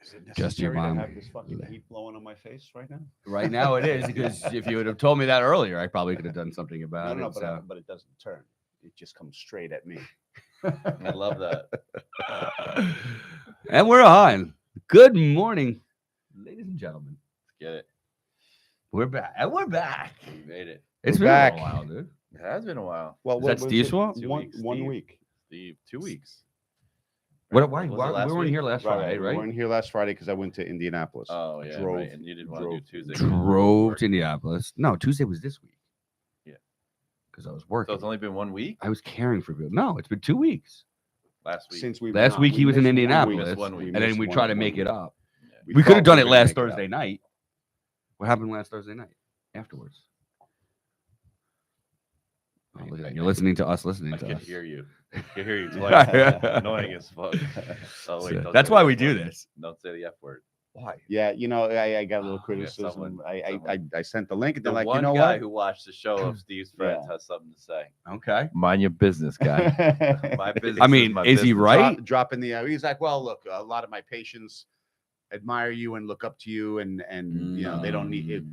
Is it Just your necessary to mom. have this fucking heat blowing on my face right now? Right now it is, because if you would have told me that earlier, I probably could have done something No, about no, it. So. but it doesn't turn. It just comes straight at me. I love that. And we're on. Good morning, ladies and gentlemen. Let's get it. We're back. And we're back. We made it. It's We're been back. a little while, dude. It has been a while. Well, Is that was Steve's it? fault? 2 One, weeks, 1 Steve. week. Steve, 2 weeks. What? Right? Why? Was it Why last we weren't week? here last Friday, We right? weren't here last Friday because I went to Indianapolis. Oh yeah, Drove- right. And you didn't want to do drove- Tuesday. Drove to Indianapolis. No, Tuesday was this week. Yeah. Because I was So working. it's only been 1 week. I was caring for people. No, it's been 2 weeks. Last week. Since we Last week he was in Indianapolis, missed 1 week. and then we tried to make it up. Yeah. We could have done it last Thursday. Thursday night. What happened last Thursday night afterwards? Oh, look at that. You're listening to us listening I to can us. hear you. I can hear you twice. Annoying as fuck. Oh, wait, So don't that's say why the we F do word. this. Don't say the F word. Why? Yeah, I got a little Oh, yeah, criticism. someone- I sent the link, and The they're like, one you know guy what? who watched the show of Steve's friends Yeah. has something to say. Okay. Mind your business, guy. My business. I mean, my is he business. right? Dropping the. He's like, well, look, a lot of my patients admire you and look up to you, and you know they don't need it.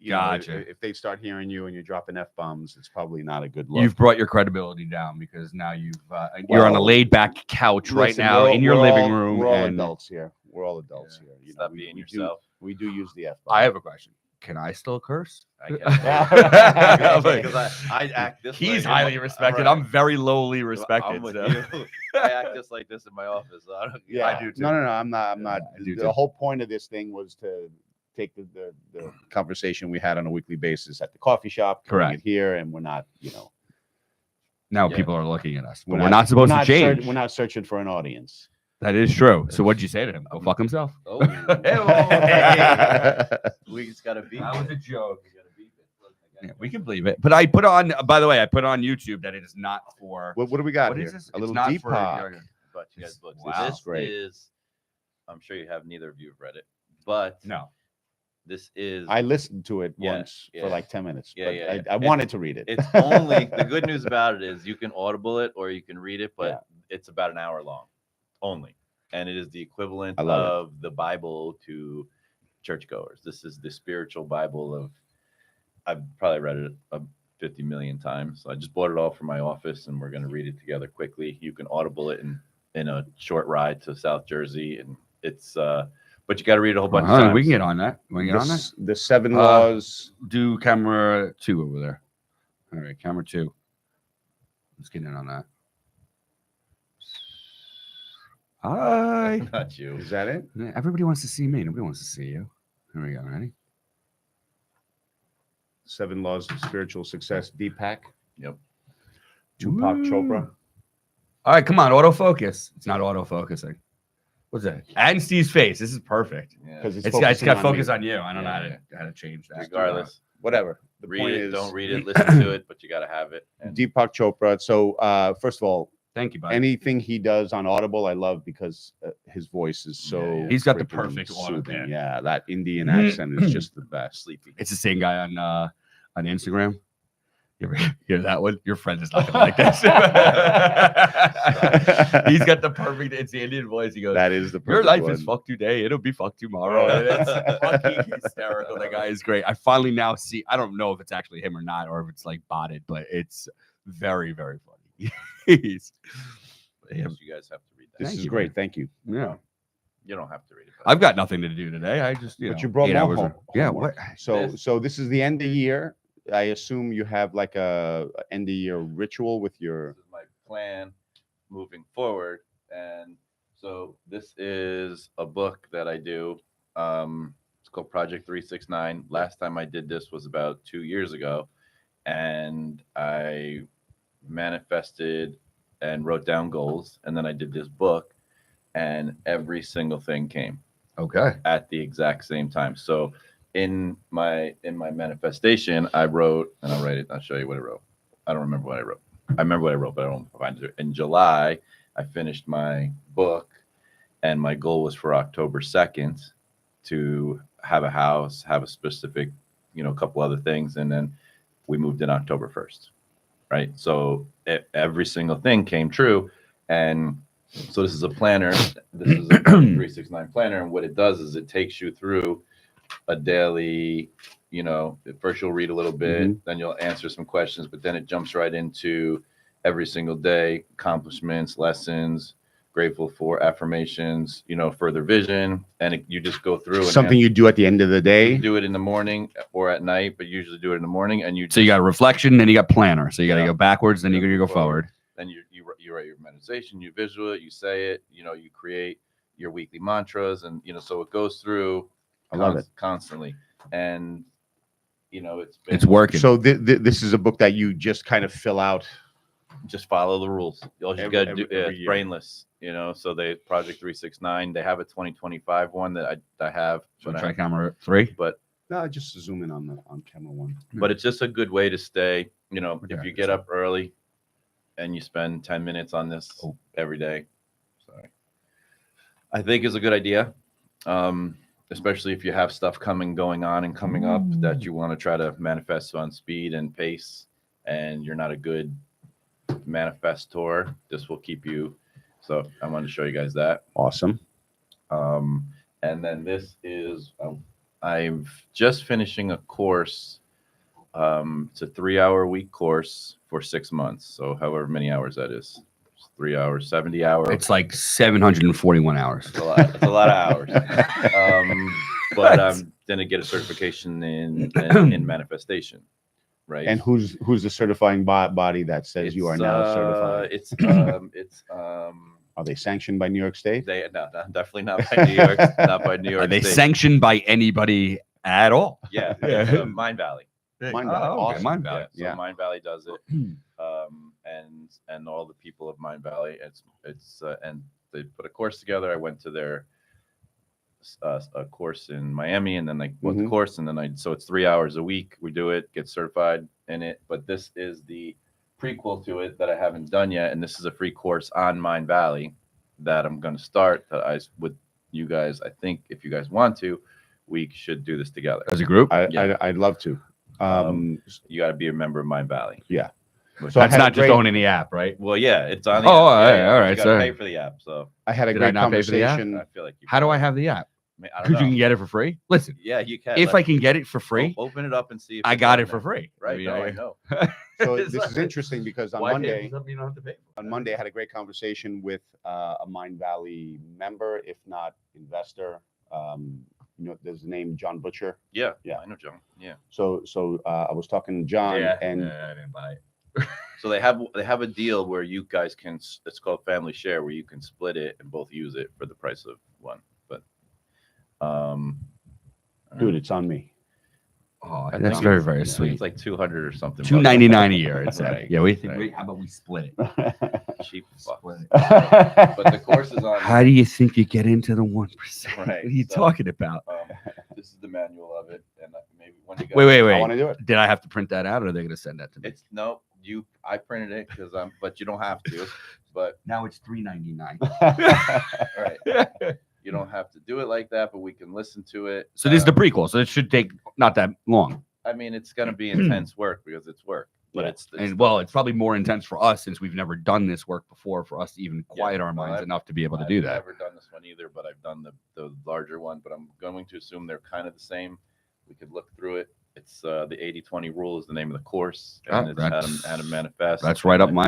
You know, Gotcha. if they start hearing you and you're dropping f bombs, it's probably not a good look. You've brought your credibility down because now you're on a Well, laid back couch right Listen, now we're in your all- living room. We're all and adults here. We're all adults Yeah. here. You Stop know, being we yourself. we do use the f bomb. I have a question. Can I still curse? I can't. I'm like, Because I act this way. He's in highly my- respected. right. I'm very lowly respected. I'm with so. you. I act just like this in my office. So I don't, Yeah, I do too. No, I'm not. I'm not. I do The too. whole point of this thing was to take the conversation we had on a weekly basis at the coffee shop, bring Correct. it here, and we're not, Now Yeah. people are looking at us, but we're not supposed to change. We're not searching for an audience. That is true. So what'd you say to him? Go fuck himself. Oh, we just gotta beat. That was it. a joke. We gotta beat it. Look, I Yeah, got we can believe it. But I put on, by the way, I put on YouTube that it is not for. What do we got What here? is this? A It's little not deep for- talk. but you guys books. Wow. This Great. is. I'm sure you have. Neither of you have read it, but No. this is. I listened to it Yeah, once yeah. for like 10 minutes. Yeah, but yeah, yeah. I wanted to read it. It's only the good news about it is you can audible it or you can read it, but Yeah. it's about an hour long only. And it is the equivalent I love it. of the Bible to churchgoers. This is the spiritual Bible of I've probably read it 50 million times. So I just bought it all for my office and we're gonna read it together quickly. You can audible it in a short ride to South Jersey, and it's but you gotta read it a whole bunch of times. We can get on that. We can get on that. The 7 laws. Do camera 2 over there. All right, camera 2. Let's get in on that. Hi. Not you. Is that it? Yeah, everybody wants to see me. Nobody wants to see you. Here we go. Ready? 7 laws of spiritual success. Deepak. Yep. Tupac Woo. Chopra. All right, come on. Autofocus. It's not autofocusing. What's that? And Steve's face. This is perfect. Yeah. Because It's focusing got on focus me. on you. I don't know Yeah. how to change that. Regardless. Whatever. The Read point it, is, don't read it, listen to it, but you gotta have it. And Deepak Chopra. So, first of all, Thank you, buddy. anything he does on Audible, I love because his voice is so. Yeah, yeah. He's got the freaking perfect auto soothing. band. Yeah, that Indian accent is just the best. sleepy. It's the same guy on Instagram. You ever hear that one? Your friend is not gonna like this. He's got the perfect. It's the Indian voice. He goes, That is the "Your perfect life one. is fucked today. It'll be fucked tomorrow." And it's fucking hysterical. That guy is great. I finally now see. I don't know if it's actually him or not, or if it's like botted, but it's very, very funny. He's, Yes, you guys have to read that. This Thank is you, great. man. Thank you. yeah. You don't have to read it. but- I've got nothing to do today. I just, But know, you brought 8 more hours home. Yeah. homework. What? So this is the end of year. I assume you have like a end of year ritual with your. This is my plan moving forward. And so this is a book that I do. It's called Project 369. Last time I did this was about 2 years ago. And I manifested and wrote down goals. And then I did this book, and every single thing came Okay. at the exact same time. So in my manifestation, I wrote, and I'll write it. I'll show you what I wrote. I don't remember what I wrote. I remember what I wrote, but I don't find it. In July, I finished my book, and my goal was for October 2nd to have a house, have a specific, couple other things, and then we moved in October 1st, right? So every single thing came true, and So this is a planner. This is a 369 planner, and what it does is it takes you through a daily. You know, first you'll read a little bit, then you'll answer some questions, but then it jumps right into every single day accomplishments, lessons, grateful for, affirmations. You know, further vision, and you just go through and Something you do at the end of the you day. do it in the morning or at night, but usually do it in the morning, and So you got reflection, then you got planner. So you got to Yeah. go backwards, then you got to go Forward. forward. Then you write your meditation, you visual it, you say it, you know, you create your weekly mantras, and you know, so it goes through. I love it. Constantly, and you know, It's working. So this is a book that you just kind of fill out. Just follow the rules. All you Every- got to do every is year. brainless. You know, so they Project 369. They have a 2025 one that I have, So but, try camera 3. No, just zoom in on camera 1. but it's just a good way to stay. You know, Yeah, if you get up early and you spend 10 minutes on this every day, sorry, I think is a good idea. Especially if you have stuff going on and coming up that you want to try to manifest on speed and pace, and you're not a good manifestor, this will keep you. So I wanted to show you guys that. Awesome. And then this is, I'm just finishing a course. It's a 3-hour week course for 6 months. So however many hours that is, 3 hours, 70 hours. It's like 741 hours. It's a lot. It's a lot of hours. But I'm gonna get a certification in manifestation, right? And who's the certifying body that says you are now certified? It's Are they sanctioned by New York State? they no, definitely not by New York, not by New York Are they State. sanctioned by anybody at all? Yeah, Yeah. it's, Mind Valley. Mind Oh, Valley. okay, Awesome. Mind Valley. So Yeah. Mind Valley does it, and all the people of Mind Valley. It's and they put a course together. I went to their a course in Miami, and then they bought the course, and then so it's 3 hours a week. We do it, get certified in it. But this is the prequel to it that I haven't done yet, and this is a free course on Mind Valley that I'm going to start. That I with you guys. I think if you guys want to, we should do this together. As a group? Yeah. I'd love to. You got to be a member of Mind Valley. Yeah. Which- So I That's had a not just great- owning the app, right? well, yeah, it's on. The Oh, app. all right, all You right, got to so- pay for the app. So I had a Did I great not pay for the app? conversation. I feel like you How do I can. have the app? I don't Because you know. can get it for free. Listen, Yeah, you can. if I can get it for free, open it up and see. If I it's got on it for there. free. Right? I mean, No, I I- know. So It's this is like- interesting because on Why pay Monday, for something you don't have to pay for? on Monday, I had a great conversation with a Mind Valley member, if not investor. You know, there's the name John Butcher. Yeah, Yeah. I know, John. Yeah. So I was talking to John, and I didn't buy it. So they have a deal where you guys can. It's called Family Share, where you can split it and both use it for the price of one. But dude, it's on me. Oh, I that's think very, it's- very I think sweet. It's like 200 or something. $2.99 a year. It's Right, yeah. We think. right. How about we split it? Cheap fuck. Split it. But the course is on. How do you think you get into the 1%? Right, What are you so- talking about? This is the manual of it, and maybe when you guys. Wait. I want to do it. Did I have to print that out, or are they going to send that to me? It's no, I printed it because but you don't have to. But Now it's $3.99. all right, you don't have to do it like that. But we can listen to it. So this is the prequel. So it should take not that long. I mean, it's going to be intense work because it's work, but Yeah. it's And well, it's probably more intense for us since we've never done this work before. For us to even quiet our well, minds I've- enough to be able to I've do that. never done this one either, but I've done the larger one. But I'm going to assume they're kind of the same. We could look through it. It's the 80-20 rule is the name of the course, and Oh, it's how that's- to manifest. That's right up and, my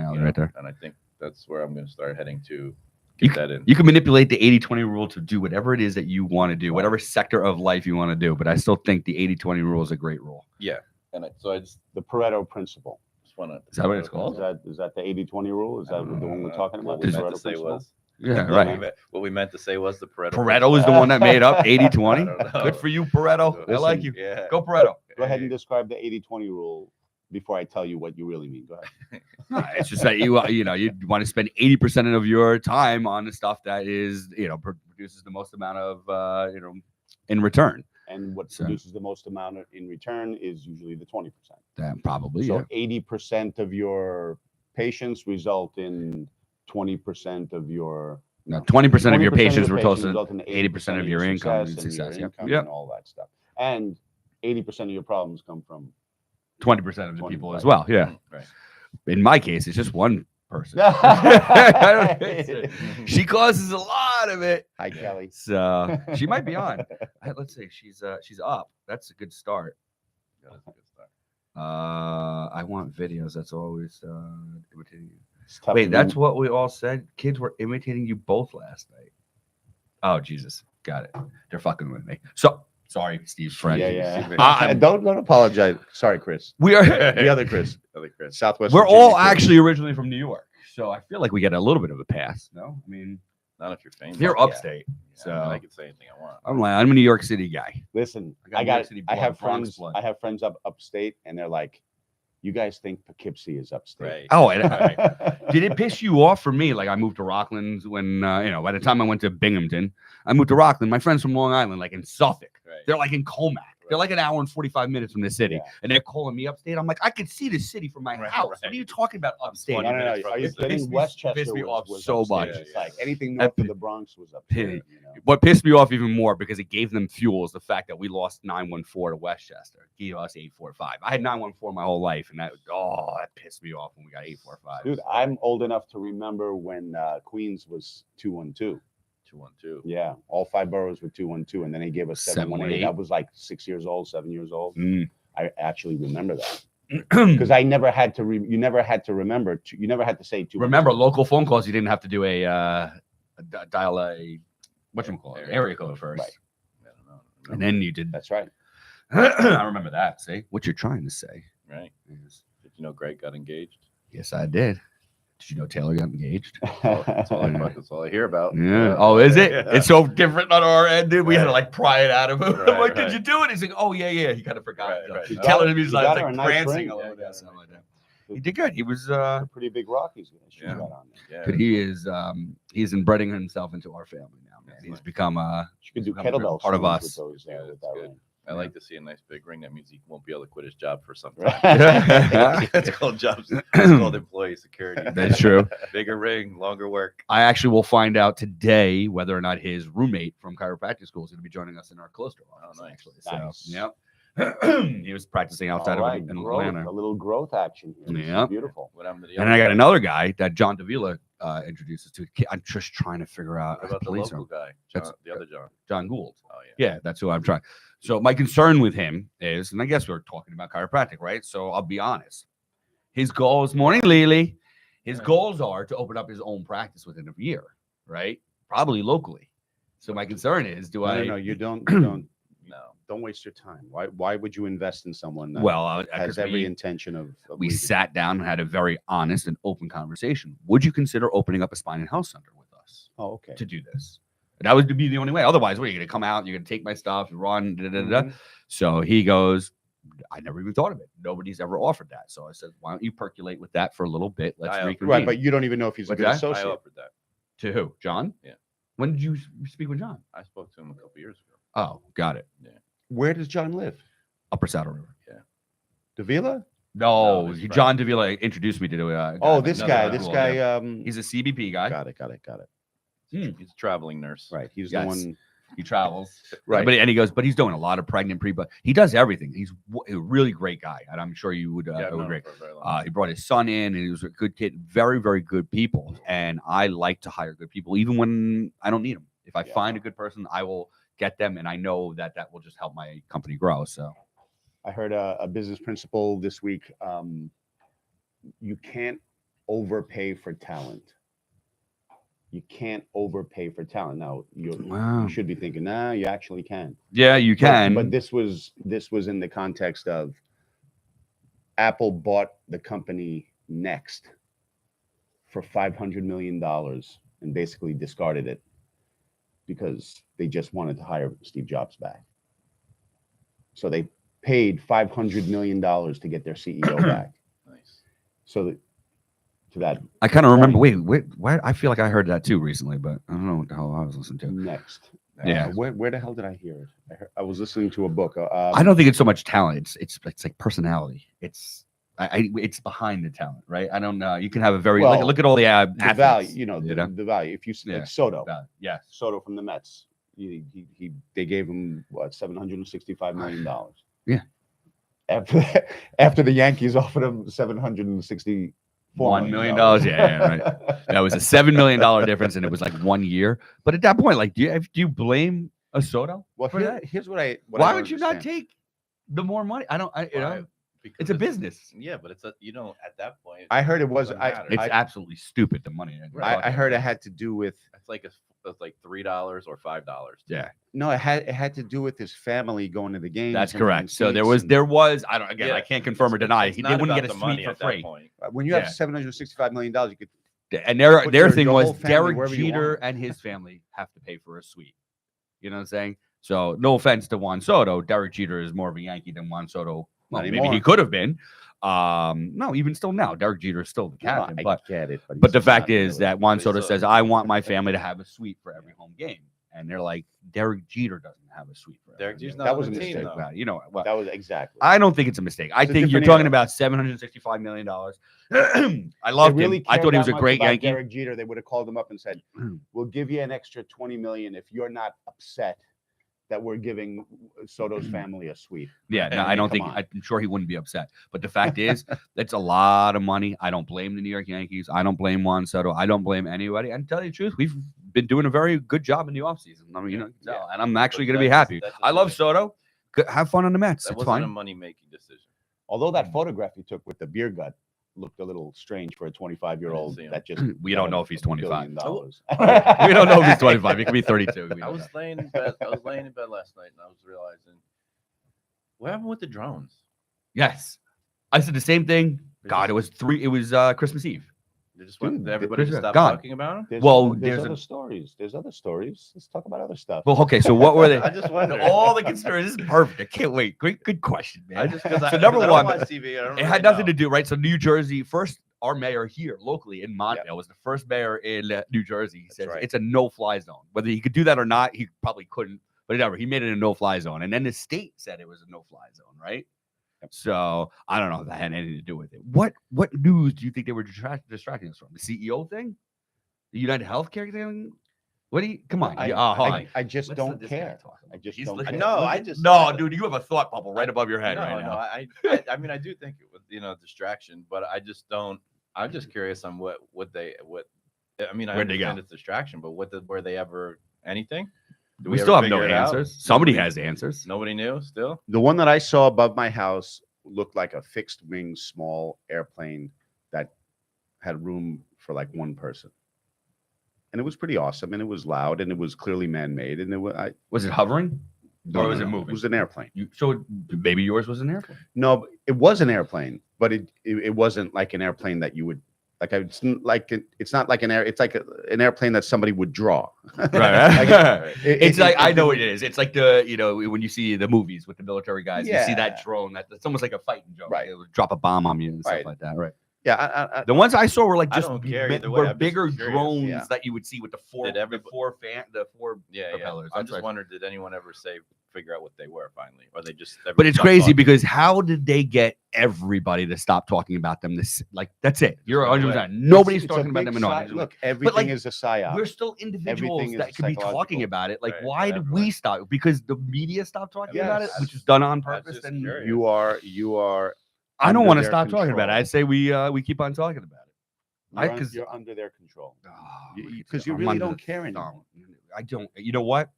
alley you know, right there. And I think that's where I'm going to start heading to You get that in. You can manipulate the 80-20 rule to do whatever it is that you want to do, whatever sector of life you want to do. But I still think the 80-20 rule is a great rule. Yeah, and so I just The Pareto principle. want to. Is that what it's called? Is that the 80-20 rule? Is that the one we're talking about? What we The meant Pareto to say principle? was. Yeah, What right. what we meant to say was the Pareto. Pareto is the one that made up I 80-20. don't know. Good for you, Pareto. I like you. Yeah. Go Pareto. Go ahead and describe the 80-20 rule before I tell you what you really mean. Go ahead. It's just that you want to spend 80% of your time on the stuff that is produces the most amount of in return. And what So- produces the most amount in return is usually the 20%. That probably So 80% of your patients result in 20% of your No, 20% of your 20% patients result result in in 80% of your income and success. Yep. Yep. and all that stuff. And 80% of your problems come from 20% of the people 20%. as well. Yeah. Right. In my case, it's just one person. I don't- she causes a lot of it. Hi, Kelly. So she might be on. Let's see. She's up. That's a good start. Yeah, that's a good start. I want videos. That's always imitating you. It's tough Wait, to that's do- what we all said. Kids were imitating you both last night. Oh Jesus, got it. They're fucking with me. So sorry, Steve's friend. Yeah. I'm- Don't apologize. Sorry, Chris. We are. The other Chris. Other Chris. Southwest. We're Virginia all Chris. actually originally from New York, so I feel like we get a little bit of a pass. No, I mean Not if you're famous. they're Yeah. upstate. Yeah, So I can say anything I want. I'm a New York City guy. Listen, I got I New York got. City I blood, have Bronx friends. blood. I have friends upstate, and they're like, "You guys think Poughkeepsie is upstate?" Right. Oh, and did it piss you off for me? Like I moved to Rockland when by the time I went to Binghamton, I moved to Rockland. My friends from Long Island, like in Suffolk, Right. they're like in Comac. They're like an hour and 45 minutes from the city, Yeah. and they're calling me upstate. I'm like, I could see the city from my Right, house. What right. are you talking about upstate? 20 No, minutes from Are you the city. kidding? Pissed Westchester me off was so upstate. much. It's like anything That north of pi- the Bronx was upstate. pig. You know? What pissed me off even more because it gave them fuel is the fact that we lost 914 to Westchester. It gave us 845. I had 914 my whole life, and that pissed me off when we got 845. Dude, I'm old enough to remember when Queens was 212. 212. Yeah, all 5 boroughs were 212, and then they gave us 718. 718. I was like 6 years old, 7 years old. Mm. I actually remember that because I never had to. You never had to remember. You never had to say 212. Remember, local phone calls, you didn't have to do dial a whatchamacallit, area code first. Right. I don't know. And then you did. That's right. I remember that. See what you're trying to say. Right. Is, Did you know Greg got engaged? yes, I did. Did you know Taylor got engaged? That's all I hear about. Yeah. Oh, is it? Yeah. It's so different on our end, dude. We had to Right. like pry it out of him. I'm Right, like, did right. you do it? He's like, oh yeah. He kind of forgot. Right, right. You Taylor got- to me is you like, got her a like nice prancing ring. all Yeah, over yeah, that. Something like that. yeah. He did good. He was A pretty big rock he's she Yeah. got on there. Yeah. but he is he's inbreeding himself into our family now, man. That's He's nice. become She could do Become a kettlebell part of swings us. with those, Yeah, with that's that good. ring. I like to see a nice big ring. That means he won't be able to quit his job for some Right. time. It's called jobs. It's called employee security. That's true. Bigger ring, longer work. I actually will find out today whether or not his roommate from chiropractic school is going to be joining us in our cluster office. Oh, nice. Actually, so Nice. yep. he was practicing outside All of right, Atlanta. growth, a little growth action here. This is Yep. beautiful. What happened to the And other I got guy? another guy that John Davila introduces to. I'm just trying to figure out. What about the police local him. guy? That's- John, the other John. John Gould. Oh yeah. Yeah, that's who I'm trying. So my concern with him is, and I guess we're talking about chiropractic, right? So I'll be honest. His goals, morning Lily, his Yeah. goals are to open up his own practice within a year, right? Probably locally. So my concern is, do I? No, you don't. No. Don't waste your time. Why would you invest in someone that Well, has 'cause every we, intention of we leaving? sat down and had a very honest and open conversation. Would you consider opening up a spine and health center with us Oh, okay. to do this? That would be the only way. Otherwise, what are you going to come out? You're going to take my stuff, run, da, da, da, da. Mhm. So he goes, I never even thought of it. Nobody's ever offered that. So I said, why don't you percolate with that for a little bit? Let's I offered- reconvene. Right, but you don't even know if he's a What's good that? I associate. offered that. To who? John? Yeah. When did you speak with John? I spoke to him a couple years ago. Oh, got it. Where does John live? Upper Saddle River. Davila? No, No, his John Davila introduced me to a Oh, this another guy. guy. This Well, guy. yeah. Um, He's a CBP guy. got it. He's a traveling nurse. Right. He's Yes. the one. He travels. Right. But and he goes, but he's doing a lot of pregnant but he does everything. He's a really great guy. And I'm sure you would Yeah, I've known him agree. for a very long time. He brought his son in, and he was a good kid. Very, very good people. And I like to hire good people, even when I don't need them. If I Yeah. find a good person, I will get them, and I know that that will just help my company grow. So I heard a business principle this week. You can't overpay for talent. You can't overpay for talent. Now Wow. you should be thinking, nah, you actually can. yeah, you But- can. But this was in the context of Apple bought the company Next for $500 million and basically discarded it because they just wanted to hire Steve Jobs back. So they paid $500 million to get their CEO back. Nice. So to that I kind of remember. Wait, why? I feel like I heard that too recently, but I don't know what the hell I was listening to. Next. Yeah. Where the hell did I hear it? I was listening to a book. I don't think it's so much talent. It's like personality. It's behind the talent, right? I don't know. You can have a very Well, look at all the the athletes, value. You know, you know? the value. If you Yeah. like Soto, Yeah, Soto from the Mets, they gave him what $765 million. Yeah. After the Yankees offered him $765 $1 million. Yeah, right. That was a $7 million difference, and it was like 1 year. But at that point, like, do you blame a Soto Well, for that? here's what I. What Why I don't would you not understand. take the more money? I don't. You Why? know, Because it's a business. Yeah, but it's a at that point. I heard it was. doesn't I, matter. It's I, absolutely stupid. The money. that you're I talking heard it about. had to do with. It's like $3 or $5. Yeah, No, it had to do with his family going to the games. that's and correct. So there seats was. and- I don't. Again, Yeah, I can't confirm or It's- deny. it's They not wouldn't about get a the suite money for at free. that point. When you have Yeah. $765 million, you could. And their Put their your- thing your was whole family Derek wherever you Jeter want. and his family have to pay for a suite. You know what I'm saying? So no offense to Juan Soto, Derek Jeter is more of a Yankee than Juan Soto. Well, Not maybe he anymore. could have been. No, even still now, Derek Jeter is still the No, captain. I but get it. but the he's fact not is really. that Juan But Soto so- says, "I want my family to have a suite for every home game," and they're like, Derek Jeter doesn't have a suite for every Derek home Jeter's game. not That on was the a team, mistake. though. Well, you know what? That was exactly. I don't think it's a mistake. I It's a think you're different talking era. about $765 million. I loved him. I cared thought he was that a much great about Yankee. Derek Jeter, they would have called him up and said, "We'll give you an extra 20 million if you're not upset that we're giving Soto's family a suite." Yeah, no, I I mean, don't come think. on. I'm sure he wouldn't be upset. But the fact is, that's a lot of money. I don't blame the New York Yankees. I don't blame Juan Soto. I don't blame anybody. And to tell you the truth, we've been doing a very good job in the offseason. I mean, you know, Yeah. and I'm actually But going to be that's- happy. that's I love decision. Soto. Have fun on the Mets. That It's wasn't a fine. money-making decision. Although that photograph you took with the beer gut looked a little strange for a 25-year-old see him. that just. We don't won know if he's $1 billion. We don't know if he's 25. He could be 32. We I don't was know. laying in bed. I was laying in bed last night, and I was realizing, what happened with the drones? Yes, I said the same thing. God, it was Christmas Eve. They just Dude, went. Everybody just they're stopped gone. talking about them. There's Well, there's there's other a- stories. There's other stories. Let's talk about other stuff. Well, okay. So what were they? I just wondered. All the conspiracies. This is perfect. I can't wait. Good question, man. I just because So number one, watch TV. I don't it really had nothing know. to do, right? So New Jersey, first, our mayor here locally in Montvale was the first mayor in New Jersey. He says right. it's a no-fly zone. Whether he could do that or not, he probably couldn't. But whatever, he made it a no-fly zone, and then the state said it was a no-fly zone, right? So I don't know if that had anything to do with it. What news do you think they were distracting us from? The CEO thing, the United Healthcare thing? What do you? Come on, I, hold on. I just Let's don't let this guy care. talk. I just He's don't looking- care. No, look I at- just- no, dude, you have a thought bubble right above your head No, right no. now. I mean, I do think it was, distraction, but I just don't. I'm just curious on what. I mean, I Where'd they go? understand it's distraction, but were they ever anything? Did We ever still have no figure it out? answers. Somebody Nobody- has answers. Nobody knew still. The one that I saw above my house looked like a fixed wing small airplane that had room for like one person. And it was pretty awesome, and it was loud, and it was clearly man-made, and it was Was it hovering? Or was it It moving? was an airplane. So maybe yours was an airplane. No, it was an airplane, but it wasn't like an airplane that you would like. It's not like an air. It's like an airplane that somebody would draw. Right. It's It- like it- I it- know what it is. It's like when you see the movies with the military guys, you see that Yeah. drone that's almost like a fighting drone. Right. It would drop a bomb on you and stuff Right. like that. Right. Yeah, I, The ones I saw were like I just don't care either way, I'm just bigger curious. drones Yeah. that you would see with the four Yeah, propellers. I That's just right. wondered, did anyone ever figure out what they were finally, or they just? But everybody it's stopped crazy talking? because how did they get everybody to stop talking about them? This that's it. You're went 100%. away. Nobody's it's a talking about big them in psy- audience. Look, everything like, is a psyop. We're still individuals Everything is that could be talking psychological. about it. Like, Right, why did everyone. we stop? Because the media stopped talking about it, Yes. which is done on I was purpose. just And curious. You are. I don't under want to their stop talking about it. control. I say we keep on talking about it. Because You're under their control. you Because you really don't care anymore. I don't. You know what?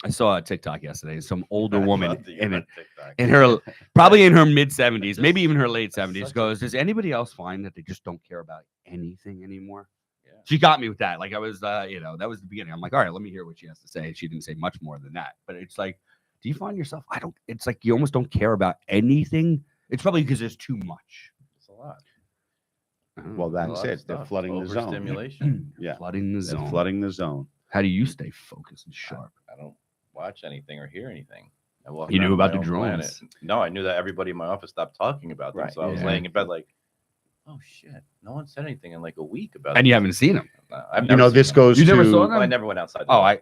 I saw a TikTok yesterday. Some older I woman love that you're in on it, TikTok. in her probably in her mid 70s, Just- maybe even her late 70s, such a- goes, does anybody else find that they just don't care about anything anymore? Yeah. She got me with that. Like I was, that was the beginning. I'm like, all right, let me hear what she has to say. She didn't say much more than that. But it's like, do you find yourself? It's like you almost don't care about anything. It's probably because there's too much. It's a lot. Well, A that's lot of it. They're stuff. flooding the zone. Overstimulation. Yeah. Flooding the They're zone. flooding the zone. How do you stay focused and sharp? I don't watch anything or hear anything. I walk You knew around about my the own planet. drones. No, I knew that everybody in my office stopped talking about them. Right. So I was Yeah. laying in bed like, oh shit, no one said anything in like a week about And it. you haven't seen him. I've You never know, seen this them. goes You to. never saw them? Well, I never went outside. Oh, I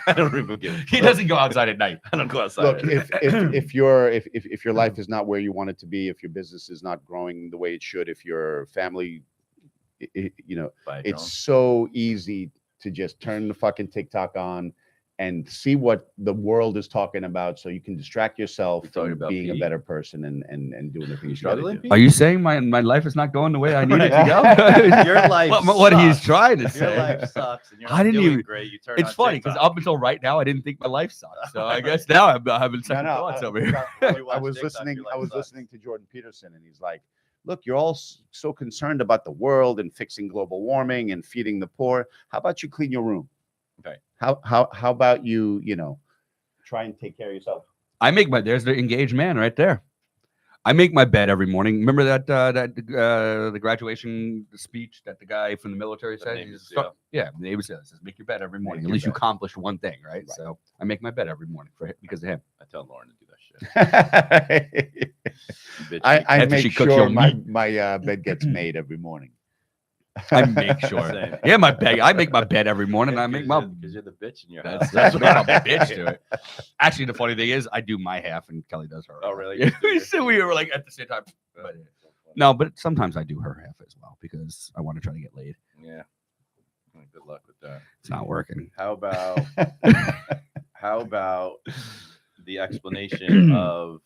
I don't even give. he doesn't go outside at night. I don't go outside. Look, if your life is not where you want it to be, if your business is not growing the way it should, if your family, Buy a drone. it's so easy to just turn the fucking TikTok on and see what the world is talking about, so you can distract yourself You're talking from about being a Pete? better person and doing the things you gotta struggling, do. Pete? Are you saying my life is not going the way I need it to Right. go? Your life what he's sucks. trying to Your say. life sucks, and you're I not didn't doing even- great. You turn It's on funny because TikTok. up until right now, I didn't think my life sucked. So I guess now I'm having second thoughts over here. You I watch was TikTok, listening. your I life was sucks. listening to Jordan Peterson, and he's like, "Look, you're all so concerned about the world and fixing global warming and feeding the poor. How about you clean your room? Okay. How about you try and take care of yourself?" There's the engaged man right there. I make my bed every morning. Remember that the graduation speech that the guy from the military The said? Navy He's SEAL. Yeah, the Navy SEAL says make your bed every morning. At your least you bed. accomplished one thing, right? Right. So I make my bed every morning because of him. I tell Lauren to do that shit. Bitch, I After she make cooks sure your my meat. bed gets made every morning. I make sure. Same. Yeah, I make my bed every morning. I make my. because you're the bitch in your That's house. that's what I'm a bitch to it. Actually, the funny thing is, I do my half and Kelly does her. Oh, half. really? Yeah. You do your- So we were like at the same time. But, no, but sometimes I do her half as well because I want to try to get laid. Yeah. Good luck with that. It's not working. How about the explanation of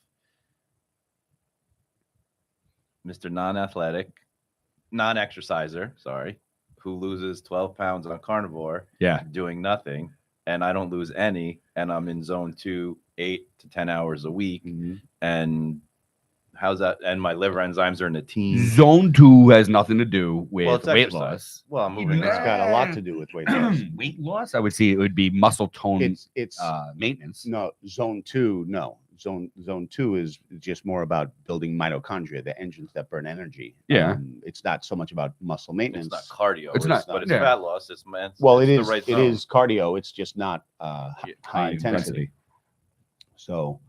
Mr. Non-exerciser, sorry, who loses 12 pounds on carnivore Yeah. doing nothing, and I don't lose any, and I'm in zone 2 8 to 10 hours a week, and how's that? And my liver enzymes are in the teens. Zone 2 has nothing to do with Well, it's weight exercise. loss. Well, I'm moving It's around. got a lot to do with weight loss. Weight loss, I would say it would be muscle tone It's maintenance. no zone 2. No, zone 2 is just more about building mitochondria, the engines that burn energy. Yeah. It's not so much about muscle maintenance. It's not cardio. It's not- but it's yeah. fat loss. It's man. Well, it's it the is. right It zone. is cardio. It's just not Yeah, high intensity. So,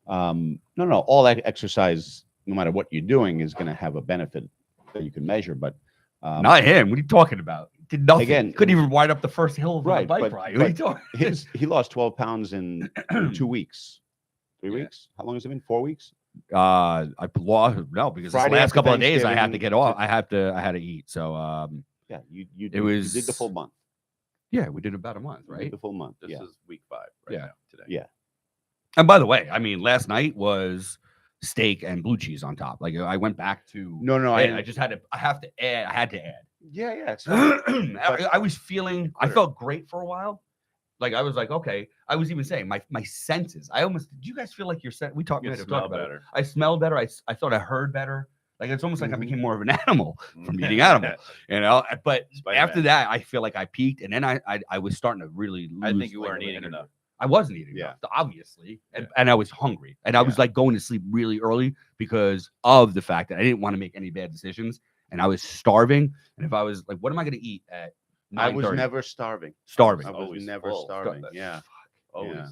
no. All that exercise, no matter what you're doing, is going to have a benefit that you can measure. But Not him. What are you talking about? He did nothing. Again, Couldn't even ride up the first hill of the right, bike but- ride. What are you talking? he lost 12 pounds in 2 weeks, 3 Yeah. weeks. How long has it been? 4 weeks. I lost because Friday the last after couple of days I had to Thanksgiving get off. I had to eat. So Yeah, you It did, you did the was- full month. yeah, we did about a month, You did right? the full month. This Yeah. is week 5 right Yeah. now today. Yeah. And by the way, I mean last night was steak and blue cheese on top. Like I went back to No, I just had to. I had to add. Yeah. It's fine. I was feeling. I felt great for a while. Like I was like, okay. I was even saying my senses. I almost. Do you guys feel like your sense? We talked. You We had to smell talk about it. better. I smelled better. I thought I heard better. Like it's almost like I Mhm. became more of an animal from eating animal. You know. But Spider-Man. after that, I feel like I peaked, and then I was starting to really. I lose, think you like, weren't the eating energy. enough. I wasn't eating Yeah. enough, obviously, and, Yeah. and I was hungry, and I was Yeah. like going to sleep really early because of the fact that I didn't want to make any bad decisions, and I was starving. And if I was like, "What am I going to eat at?" I was 9:30? never starving. starving. I was Always never full. starving. Fuck that. Yeah. Always. Yeah.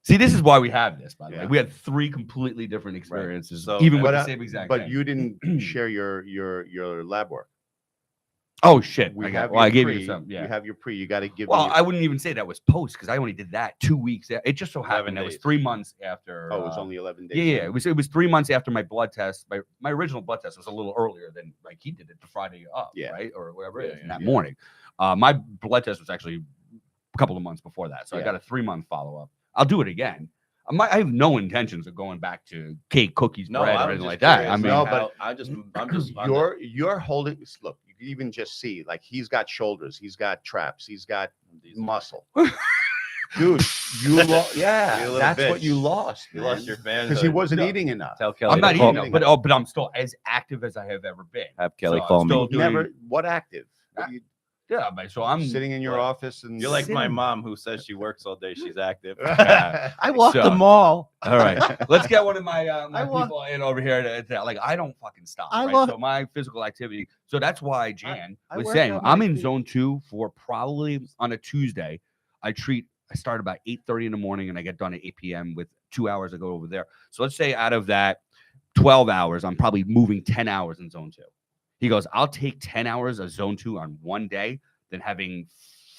See, this is why we have this. By the way, Yeah. we had 3 completely different experiences, So- even with But, the same exact. But thing. you didn't share your lab work. Oh shit! We I have got. Well, I your gave pre, you some. Yeah. You have your pre. You got to give. Well, me I wouldn't even say that was post because I only did that 2 weeks. It just so 11 happened that was days. 3 months after. Oh, it was only 11 days. Yeah, it was 3 months after my blood test. My original blood test was a little earlier than like he did it the Friday up, Yeah. right, or whatever Yeah, it is yeah, that yeah. morning. My blood test was actually a couple of months before that, so I Yeah. got a 3-month follow up. I'll do it again. I have no intentions of going back to cake, cookies, No, bread, I or was anything just like that. curious I mean, No, how- but I'm just on You're holding. Look, you can even just see like he's got shoulders, he's got traps, he's got these- muscle. Dude, you lost. You Yeah, little that's what bitch. you lost. You lost your fans because he wasn't No. eating enough. Tell Kelly. I'm not to call eating, me. but I'm still as active as I have ever been. Have Kelly So I'm call still me. doing- Never. What active? What are you Yeah, but so I'm sitting in your what? office and You're like my Sitting. mom who says she works all day. She's active. I walk the mall. All right, let's get one of my my I want- people in over here to like I don't fucking stop. I Right? love- So my physical activity. So that's why Jan I was work saying out I'm my in feet. zone 2 for probably on a Tuesday. I start about 8:30 in the morning and I get done at 8 p.m. with 2 hours I go over there. So let's say out of that 12 hours, I'm probably moving 10 hours in zone 2. He goes, I'll take 10 hours of zone 2 on one day than having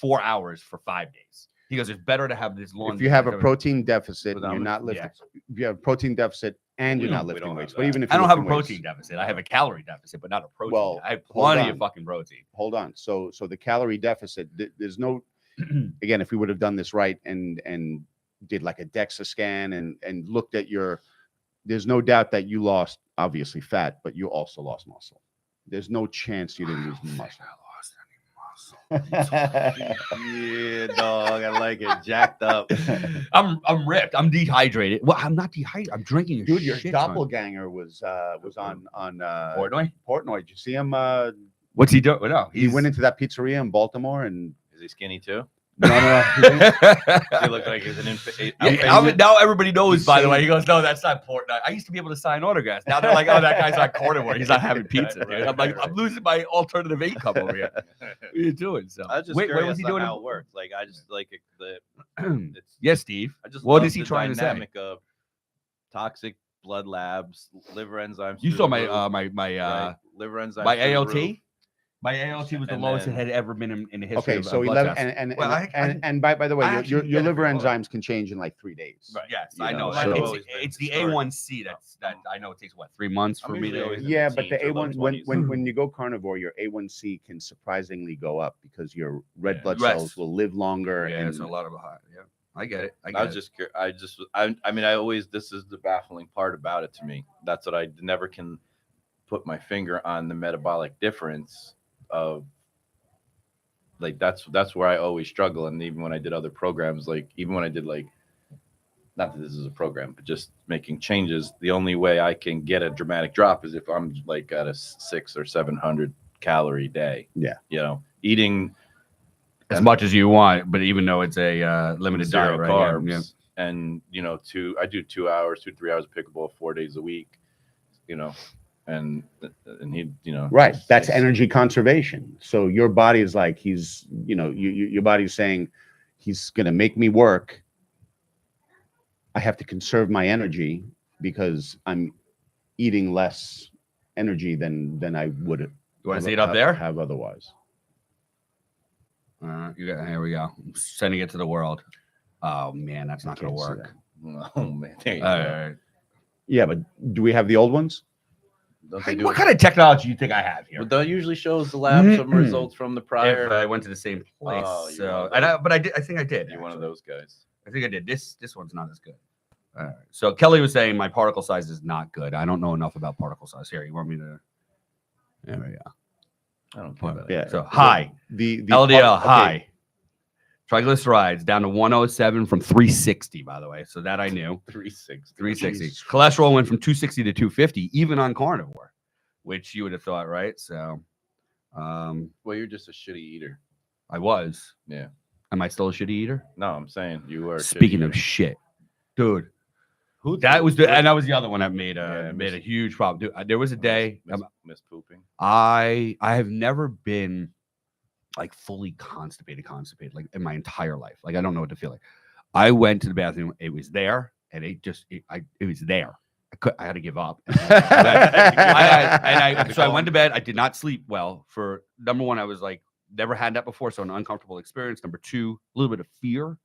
4 hours for 5 days. He goes, it's better to have this long. if you have a protein deficit But and you're I'm- not lifting, yeah. if you have a protein deficit and We you're not don't- we lifting don't weights, have but that. even if I you're don't have a lifting weights- protein deficit. I have a calorie deficit, but not a protein. Well, I have hold plenty on. of fucking protein. hold on. So the calorie deficit, there's no, again, if we would have done this right and did like a DEXA scan and looked at there's no doubt that you lost obviously fat, but you also lost muscle. There's no chance you didn't lose muscle. Yeah, dog. I like it. Jacked up. I'm ripped. I'm dehydrated. Well, I'm not dehydrated. I'm drinking a Dude, your shit ton. doppelganger was on Portnoy? Portnoy. Did you see him? What's he doing? No, He went into that pizzeria in Baltimore and Is he skinny too? no. Does he look like he's an infant? Now everybody knows. He's By the way, saying- he goes, "No, that's not Portnoy." I used to be able to sign autographs. Now they're like, "Oh, that guy's not carnivore. He's not having pizza." Dude. I'm like, I'm losing my alternative income over here. What are you doing? So, I was just wait, curious what was he on doing? how it works. Like I just like the. It's, Yes, Steve. I just What love is he the trying to say? dynamic of toxic blood labs, liver enzymes. You through saw the my roof, my right? Liver enzymes. my through the ALT. roof. My ALT was the And lowest it then- had ever been in the history okay, of so blood 11 tests. Well, and by the way, I your actually your get it liver for blood. enzymes can change in like 3 days. Right. Yes, You I know, know. so- It's, always been it's the historic. A1C that I know it takes what 3 months for I'm me usually to. always in Yeah, the but the teens or low A1 20s. when you go carnivore, your A1C can surprisingly go up because your red Yeah. blood Yes. cells will live longer. Yeah, and it's a lot of high. Yeah, I get it. I was just, I mean, I always, this is the baffling part about it to me. That's what I never can put my finger on the metabolic difference of, like, that's where I always struggle. And even when I did other programs, like, even when I did, like, not that this is a program, but just making changes, the only way I can get a dramatic drop is if I'm like at a 600 or 700 calorie day. Yeah. You know, eating as much as you want, but even though it's a limited zero diet, right? carbs, Yeah. and I do 2 hours, 2-3 hours of pickleball 4 days a week, you know, and he, you know, Right, that's it's- energy conservation. So your body is like your body's saying he's going to make me work. I have to conserve my energy because I'm eating less energy than I would. You want to see it up there? Have otherwise. Here we go. I'm sending it to the world. Oh man, that's not going to Can't see work. Oh man, there you All go. right. Yeah, but do we have the old ones? Don't they Hey, do what it? kind of technology do you think I have here? But that usually shows the lab some results from the prior. If I went to the same place, Oh, you're so one of but I did. I think I did. You're one of actually. those guys. I think I did. This one's not as good. All right. So Kelly was saying my particle size is not good. I don't know enough about particle size. Here, you want me to? There we go. I don't care about it. Yeah. So high The LDL okay, high. Triglycerides down to 107 from 360. By the way, so that I knew. 360. 360. Jesus Cholesterol went from 260 to 250, even on carnivore, which you would have thought, right? So, Well, you're just a shitty eater. I was. Yeah. Am I still a shitty eater? No, I'm saying you are. a shitty Speaking of eater. shit, dude, Who that was and that was the other one that made Yeah, a made a miss- huge problem. Dude, there was a day miss pooping. I have never been like fully constipated like in my entire life. Like I don't know what to feel like. I went to the bathroom. It was there, and it was there. I had to give up. So I went to bed. I did not sleep well for number one. I was like never had that before, so an uncomfortable experience. Number two, a little bit of fear,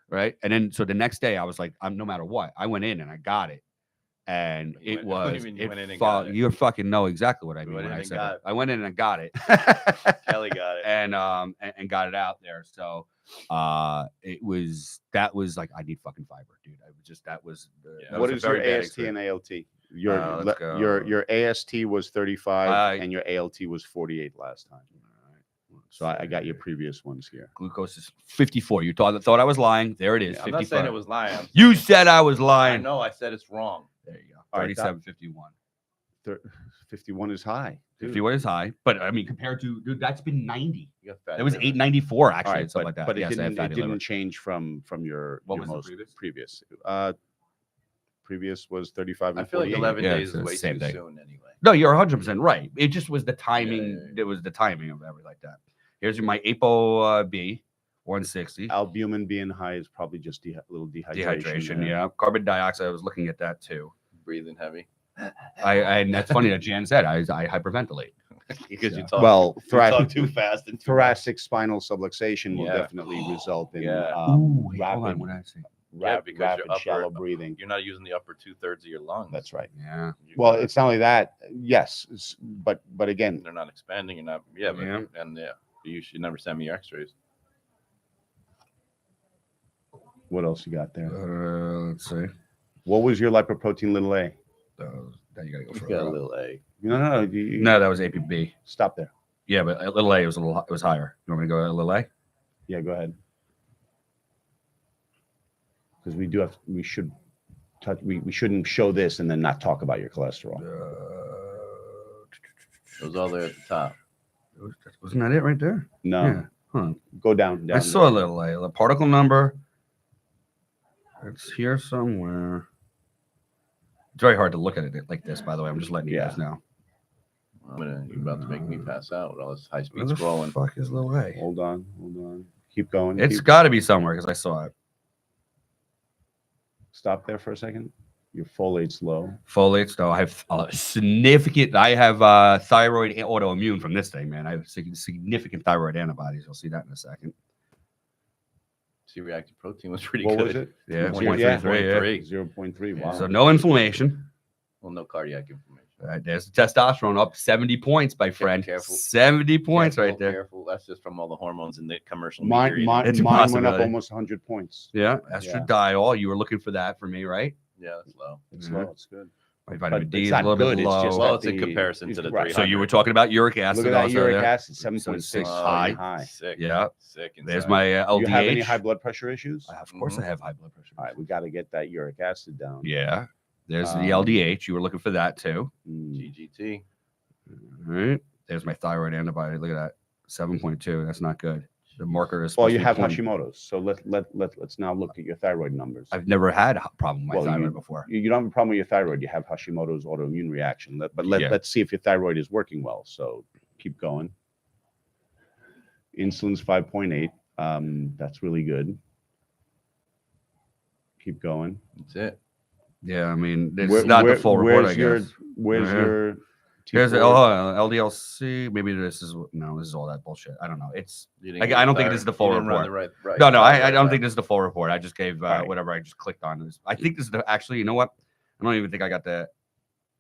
right? And then so the next day I was like, I'm no matter what. I went in and I got it, and You it went- what do you was mean you it went in and fu- got it? you fucking know exactly what I You mean went when in I and said got it. it. I went in and got it. Kelly got it. and got it out there. So that was like I need fucking fiber, dude. I was just that was Yeah. What was a is your very bad AST and experience. ALT? Your let's go. your AST was 35 I- and your ALT was 48 last time. So I got your previous ones here. Glucose is 54. You thought I was lying. There it is. Yeah, 55. I'm not saying it was lying. I'm You saying- said I was I lying. know. I said it's wrong. There you go. All right, 37, 51. 51 is high. Dude. 51 is high, but I mean compared to dude, that's been 90. You got fat It was liver. 894 actually, All right, and stuff like that. But Yes, it I have didn't, fatty liver. change from your What your was the most previous? Previous was 35 I and feel like 48. 11 Yeah, days it's is the way same too thing. soon anyway. No, you're 100% right. It just was the timing. yeah. It was the timing of everything like that. Here's my ApoB 160. Albumin being high is probably just a little dehydration. Dehydration, yeah. Carbon dioxide. I was looking at that too. Breathing heavy And that's funny that Jan said I hyperventilate. because you Yeah. talk. Well, you talk too thoracic, fast and too thoracic spinal subluxation will Yeah. definitely result in Yeah. Ooh, wait, hold on. rapid, What did I say? Yeah, because your rapid upper- shallow breathing. You're not using the upper 2/3 of your lungs. That's right. Yeah. Well, it's not only that. Yes, but again, They're not expanding. You're not. Yeah. But, Yeah. And yeah, you should never send me your X-rays. What else you got there? Let's see. What was your lipoprotein little a? Now you gotta go You for got a little A. No. No, that was APB. Stop there. Yeah, but a little A was it was higher. You want me to go a little A? Yeah, go ahead. Because we should touch. We shouldn't show this and then not talk about your cholesterol. It was all there at the top. Wasn't that it right there? No, Yeah. Huh. go down. I saw a little A. The particle number. It's here somewhere. It's very hard to look at it like this, by the way. I'm just letting you guys know. You're about to make me pass out with all this high speed Where the scrolling. fuck is little A? Hold on. Keep going. It's got to be somewhere because I saw it. Stop there for a second. Your folate's low. Folates, though, I have significant. I have thyroid autoimmune from this thing, man. I have significant thyroid antibodies. You'll see that in a second. C-reactive protein was pretty What good. was it? Yeah, 0.33. 0.3. Wow. So no inflammation. Well, no cardiac inflammation. All right, there's the testosterone up 70 points, my friend. Careful. 70 points Careful, right there. Careful. That's just from all the hormones in the commercial. Mine media. It's a went up possibility. almost 100 points. Yeah, estradiol. You were looking for that for me, right? Yeah, that's low. It's Mhm. low. It's good. My But vitamin D it's is not a little good, bit it's low. just Well, that it's in comparison to the right. 300. So you were talking about uric acid. Look at that also uric there. acid, So 7.6 it's high. Sick. Yeah. Sick. There's inside. my Do you have any LDH. high blood pressure issues? Of course, I have high blood pressure. All right, we got to get that uric acid down. Yeah. There's the Um, LDH. You were looking for that too. Mm. GGT. All right. There's my thyroid antibody. Look at that. 7.2. That's not good. The marker is. Well, supposed you to be have 20. Hashimoto's, so let's now look at your thyroid numbers. I've never had a problem with my Well, thyroid before. You don't have a problem with your thyroid. You have Hashimoto's autoimmune reaction. Yeah. Let's see if your thyroid is working well. So keep going. Insulin's 5.8. That's really good. Keep going. That's it. Yeah, I mean, it's not the full report, I guess. Where's Yeah. your Here's T4? LDLC. Maybe this is all that bullshit. I don't know. It's You didn't I get don't the think this is the full you didn't run report. the right no. I thyroid don't lab. think this is the full report. I just gave Right. whatever I just clicked on. I think this is actually. You know what? I don't even think I got the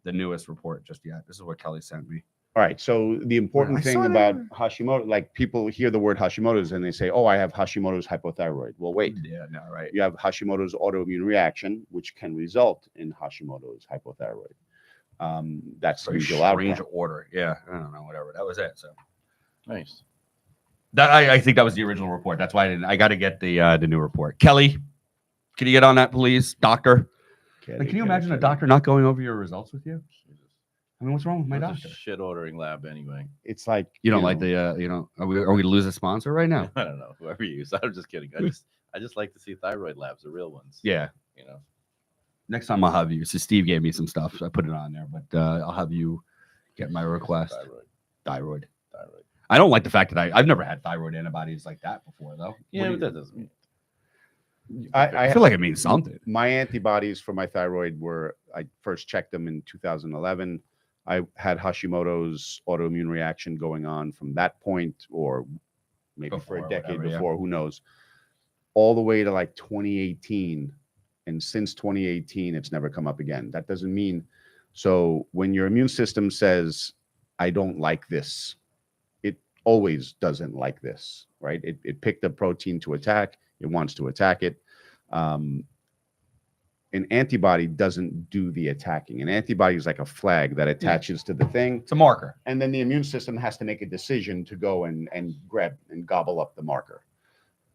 newest report just yet. This is what Kelly sent me. All right. So the important I thing saw about that. Hashimoto, like people hear the word Hashimoto's and they say, "Oh, I have Hashimoto's hypothyroid." Well, wait. Yeah, no, right. You have Hashimoto's autoimmune reaction, which can result in Hashimoto's hypothyroid. That's the Very usual strange outcome. order. Yeah, I don't know. Whatever. That was it. So Nice. that I think that was the original report. That's why I didn't. I got to get the new report. Kelly, can you get on that, please, doctor? Okay, Like, can you okay, imagine a okay. doctor not going over your results with you? I mean, what's wrong with my That's doctor? a shit ordering lab anyway. It's like You don't like the, are we to lose a sponsor right now? I don't know. Whoever you use. I'm just kidding. I just like to see thyroid labs, the real ones. Yeah. You know. Next time I'll have you. So Steve gave me some stuff, so I put it on there, but I'll have you get my request. Thyroid. Thyroid. I don't like the fact that I've never had thyroid antibodies like that before, though. Yeah, What but do that doesn't mean. I feel like it means something. my antibodies for my thyroid were, I first checked them in 2011. I had Hashimoto's autoimmune reaction going on from that point, or maybe for Before, a decade whatever, yeah. before, who knows, all the way to like 2018. And since 2018, it's never come up again. That doesn't mean, so when your immune system says, I don't like this, it always doesn't like this, right? It picked a protein to attack. It wants to attack it. An antibody doesn't do the attacking. An antibody is like a flag that attaches to the thing. It's a marker. And then the immune system has to make a decision to go and grab and gobble up the marker.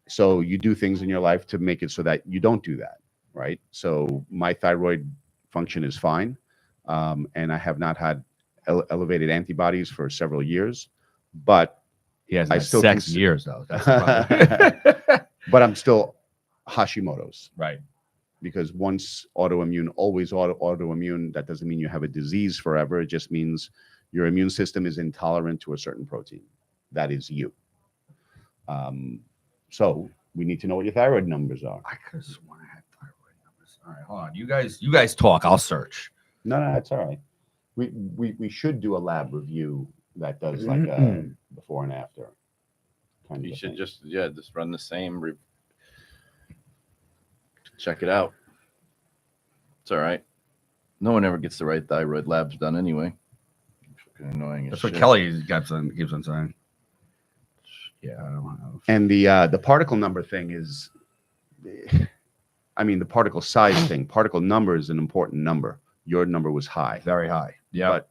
So you do things in your life to make it so that you don't do that, right? So my thyroid function is fine. And I have not had elevated antibodies for several years, but He hasn't I had still sex in consi- years, though. That's the problem. but I'm still Hashimoto's. Right. Because once autoimmune, always autoimmune, that doesn't mean you have a disease forever. It just means your immune system is intolerant to a certain protein. That is you. So we need to know what your thyroid numbers are. I could have sworn I had thyroid numbers. All right, hold on. You guys talk. I'll search. No, that's all right. We should do a lab review that does like a before and after. Kind of You a should thing. just run the same. Check it out. It's all right. No one ever gets the right thyroid labs done anyway. Fucking annoying. That's as what shit. Kelly keeps on saying. Yeah, I don't know. And the particle number thing is, I mean, the particle size thing, particle number is an important number. Your number was high. Very high. Yeah. But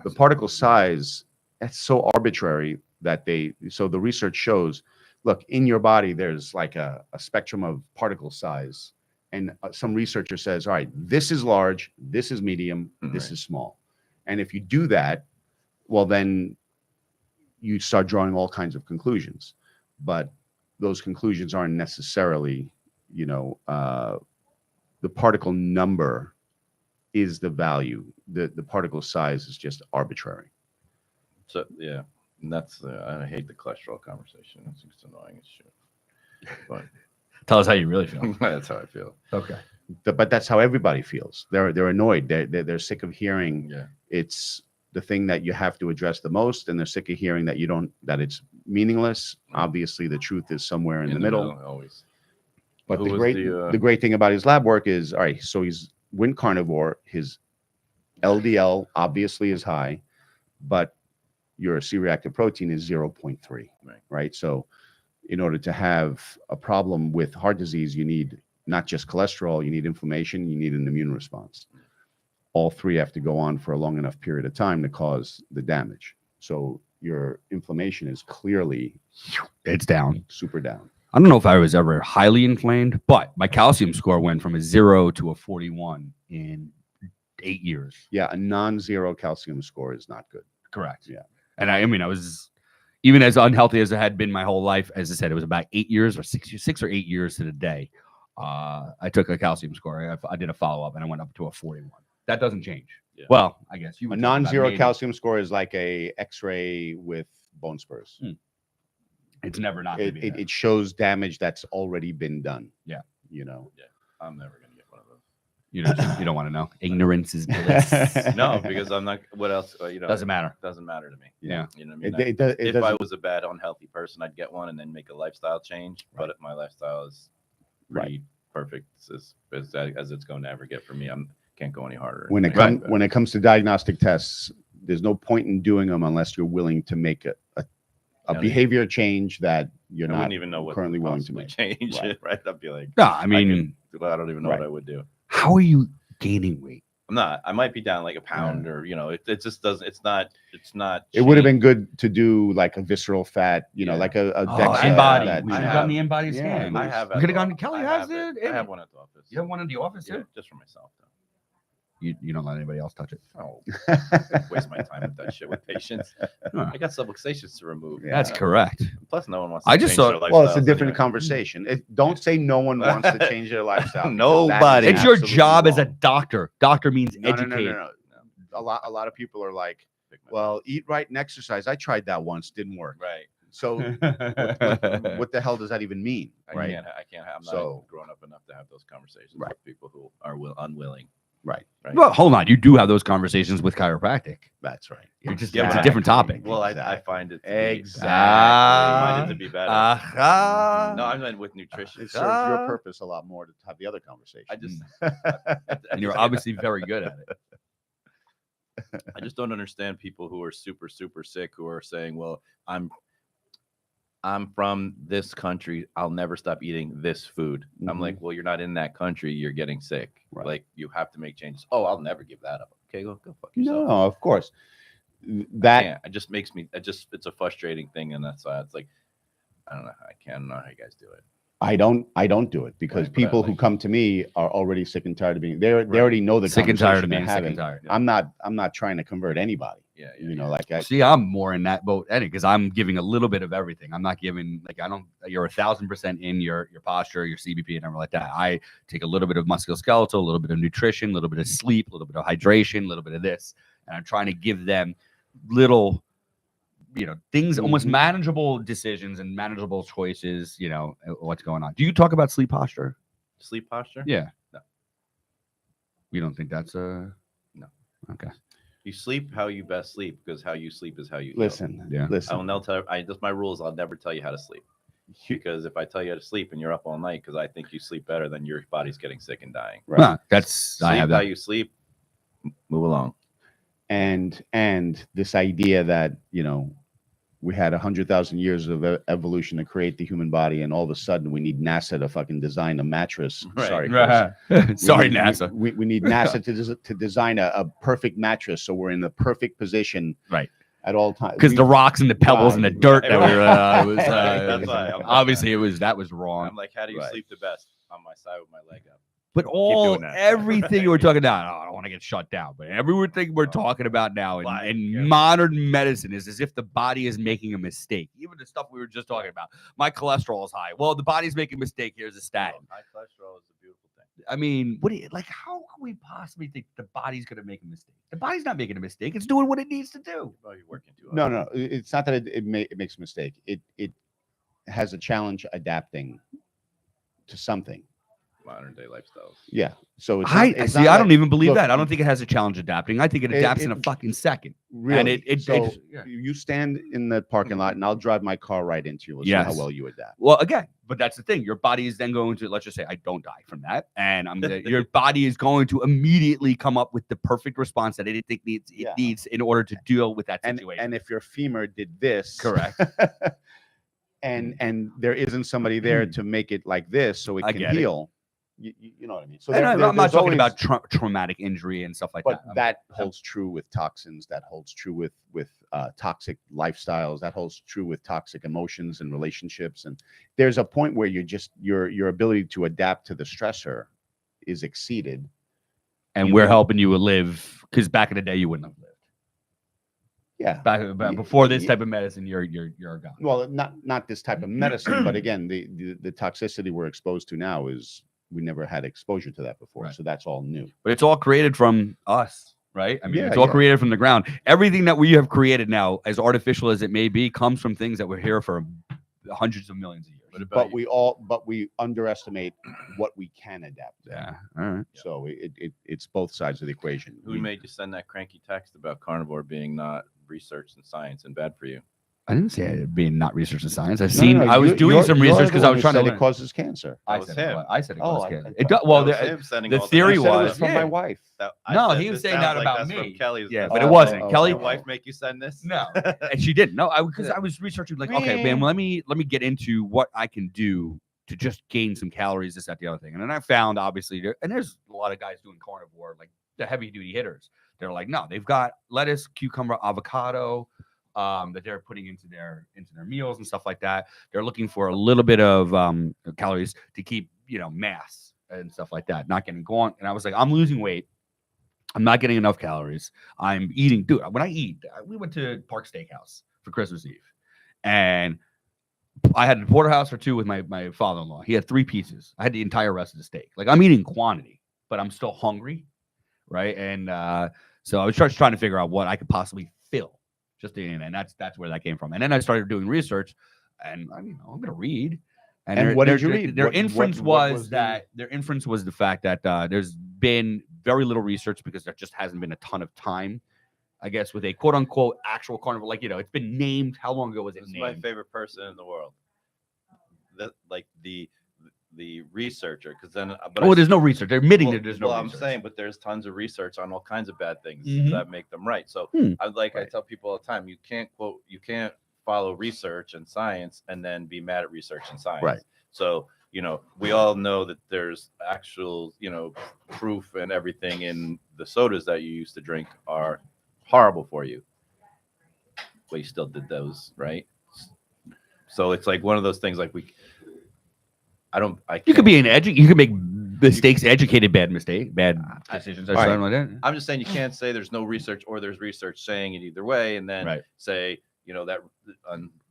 the particle size, that's so arbitrary that so the research shows, look, in your body, there's like a spectrum of particle size. And some researcher says, all right, this is large, this is medium, this is small. And if you do that, well, then you start drawing all kinds of conclusions. But those conclusions aren't necessarily, the particle number is the value. The particle size is just arbitrary. So yeah, and that's I hate the cholesterol conversation. It's just annoying as shit. But Tell us how you really feel. that's how I feel. Okay. But that's how everybody feels. They're annoyed. They're sick of hearing Yeah. it's the thing that you have to address the most, and they're sick of hearing that that it's meaningless. Obviously, the truth is somewhere in the middle. Always. But Who the was the great thing about his lab work is, all right, so he's Wnt carnivore. His LDL obviously is high, but your C-reactive protein is 0.3, right? So in order to have a problem with heart disease, you need not just cholesterol, you need inflammation, you need an immune response. All three have to go on for a long enough period of time to cause the damage. So your inflammation is clearly It's down. super down. I don't know if I was ever highly inflamed, but my calcium score went from a 0 to a 41 in 8 years. Yeah, a non-zero calcium score is not good. Correct. Yeah. And I mean, I was even as unhealthy as I had been my whole life. As I said, it was about 8 years or 6 or 8 years to the day. I took a calcium score. I did a follow-up and I went up to a 41. That doesn't change. Yeah. Well, I guess you A would talk about non-zero maybe. calcium score is like a X-ray with bone spurs. It's never not going to be It there. it shows damage that's already been done. Yeah. I'm never gonna get one of those. You don't want to know. Ignorance is bliss. No, because I'm not. What else? Doesn't matter. Doesn't matter to me. Yeah. You know what I mean? It If I doesn't. was a bad, unhealthy person, I'd get one and then make a lifestyle change. Right. But my lifestyle is pretty perfect as it's going to ever get for me. Can't go any harder. When it comes to diagnostic tests, there's no point in doing them unless you're willing to make a behavior change that you're I not wouldn't even know what currently could willing to possibly make. change Right. it. Right? I'd be like, No, I mean, I don't even know Right. what I would do. how are you gaining weight? I'm not. I might be down like a pound, or it just doesn't. It's not. It would have been good to do like a visceral fat, like a Oh, DEXA. InBody. that- We should I have have- done the InBody yeah, scan. I have. We could have gone to Kelly I has have it. I have one at the office. You have one in the office Yeah, too? just for myself. Though. You don't let anybody else touch it. Oh, waste my time with that shit with patients. Huh. I got subluxations to remove. Yeah. That's correct. Plus, no one wants. I to just change thought- their Well, it's a lifestyles different anyway. conversation. Don't say no one wants to change their lifestyle. because Nobody. that is It's your absolutely job as a wrong. doctor. Doctor means No, educate. no. A lot of people are like, well, eat right and exercise. I tried that once, didn't work. Right. So what the hell does that even mean? Right. I can't. I'm not So- grown up enough to have those conversations Right. with people who are unwilling. Right. Right. Well, hold on. You do have those conversations with chiropractic. That's right. You're just Yeah, it's but a different topic. Well, I Exactly. find it to Exactly. I find it to be better. Aha. No, I meant with nutrition. It serves your purpose a lot more to have the other conversation. I just, And you're obviously very good at it. I just don't understand people who are super, super sick who are saying, "Well, I'm from this country. I'll never stop eating this food." I'm Mhm. like, "Well, you're not in that country. You're getting sick. Right. Like, you have to make changes." Oh, I'll never give that up. Okay, go fuck yourself. No, of course. I That can't. It just makes me. It's a frustrating thing, and that's why it's like, I don't know. I don't know how you guys do it. I don't do it because Right, but I people who like- come to me are already sick and tired of being. They Right. already know the Sick and tired of conversation they're being sick and having. tired. I'm not trying to convert anybody. Yeah, Like I, See, I'm more in that boat, Eddie, because I'm giving a little bit of everything. I'm not giving you're 1,000% in your posture, your CBP, and everything like that. I take a little bit of musculoskeletal, a little bit of nutrition, a little bit of sleep, a little bit of hydration, a little bit of this, and I'm trying to give them little, things, almost Mhm. manageable decisions and manageable choices. What's going on? Do you talk about sleep posture? Sleep posture. Yeah. No. You don't think that's a No. Okay. You sleep how you best sleep because how you sleep is how you heal. listen. Yeah. I will Listen. never tell. That's my rules. I'll never tell you how to sleep because if I tell you how to sleep and you're up all night because I think you sleep better, then your body's getting sick and dying. Right. Huh, that's Sleep I have how that. you sleep. Move along. And this idea that we had 100,000 years of evolution to create the human body, and all of a sudden we need NASA to fucking design a mattress. Right. Sorry, Chris. Sorry, need, NASA. We need NASA to design a perfect mattress, so we're in the perfect position Right. at all times. Because the rocks and the pebbles and the dirt that were, Right. it was, That's why I'm- obviously that was wrong. I'm like, how do you Right. sleep the best? On my side with my leg up. But doing that. everything we're talking about, I don't want to get shut down, but everything we're talking about now Right, in yeah. modern medicine is as if the body is making a mistake. Even the stuff we were just talking about. My cholesterol is high. Well, the body's making a mistake. Here's a statin. High cholesterol is a beautiful thing. I mean, what do you like? How can we possibly think the body's going to make a mistake? The body's not making a mistake. It's doing what it needs to do. Well, you're working too No, hard. no, it's not that it makes a mistake. It has a challenge adapting to something. Modern day lifestyles. Yeah. So it's I not, it's see. not I like- don't even believe look, that. I don't think it has a challenge adapting. I think it adapts in a it- fucking second. really. And it so yeah. you stand in the parking lot, and I'll drive my car right into you. We'll see Yes. how well you adapt. Well, again, but that's the thing. Your body is then going to, let's just say I don't die from that. And your body is going to immediately come up with the perfect response that it thinks Yeah. needs in order to deal with that And situation. if your femur did this, Correct. and there isn't somebody there to make it like this so it I can get it. heal, you know what I mean. So And I'm not there's talking always- about traumatic injury and stuff like but that. that holds true with toxins. That holds true with toxic lifestyles. That holds true with toxic emotions and relationships. And there's a point where you're just your ability to adapt to the stressor is exceeded. And you we're will- helping you live because back in the day you wouldn't have lived. Yeah. Back before this type of medicine, you're gone. Well, not this type of medicine, but again, the toxicity we're exposed to now is we never had exposure to that before, Right. so that's all new. But it's all created from us, right? I mean, Yeah, it's all yeah. created from the ground. Everything that we have created now, as artificial as it may be, comes from things that were here for hundreds of millions of years. What about But we underestimate what we can adapt to. Yeah. All right. So it's both sides of the equation. Who made you send that cranky text about carnivore being not research and science and bad for you? I didn't say it being not research and science. I've No, seen. no, I was you're- doing you're- some you're research the because I one was who trying to said learn. it causes cancer. I was said him. I said it Oh, causes I cancer. thought It does. Well, That was the him sending the all theory You said it was- from yeah. my wife. No, said, he was "This saying sounds that like about that's from me." Kelly's. Yeah, That's but it from- wasn't. oh, Kelly. Your wife make you send this? No, and she didn't. No, because I was researching. Like, okay, man, let me get into what I can do to just gain some calories. This, that, the other thing. And then I found obviously, and there's a lot of guys doing carnivore, like the heavy duty hitters. They're like, no, they've got lettuce, cucumber, avocado. That they're putting into their meals and stuff like that. They're looking for a little bit of calories to keep mass and stuff like that, not getting gaunt. And I was like, I'm losing weight. I'm not getting enough calories. I'm eating, dude. When I eat, we went to Park Steakhouse for Christmas Eve, and I had a porterhouse or two with my father-in-law. He had 3 pieces. I had the entire rest of the steak. Like I'm eating quantity, but I'm still hungry, right? And so I was just trying to figure out what I could possibly fill. Just eating, and that's where that came from. And then I started doing research, and I'm gonna read. And what did you read? Their What inference was was the- that their inference was the fact that there's been very little research because there just hasn't been a ton of time, I guess, with a quote unquote actual carnivore. Like it's been named. How long ago was it This is my named? favorite person in the world. Like the researcher, because then. But Oh, I- there's no research. They're admitting well, that there's no well, research. I'm saying, but there's tons of research on all kinds of bad things Mhm. that make them right. So I Right. tell people all the time, you can't follow research and science and then be mad at research and science. Right. So we all know that there's actual proof and everything in the sodas that you used to drink are horrible for you, but you still did those, right? So it's like one of those things. Like You could be you could make mistakes, educated bad decisions or All right. something like that. I'm just saying you can't say there's no research or there's research saying it either way, and then Right. say that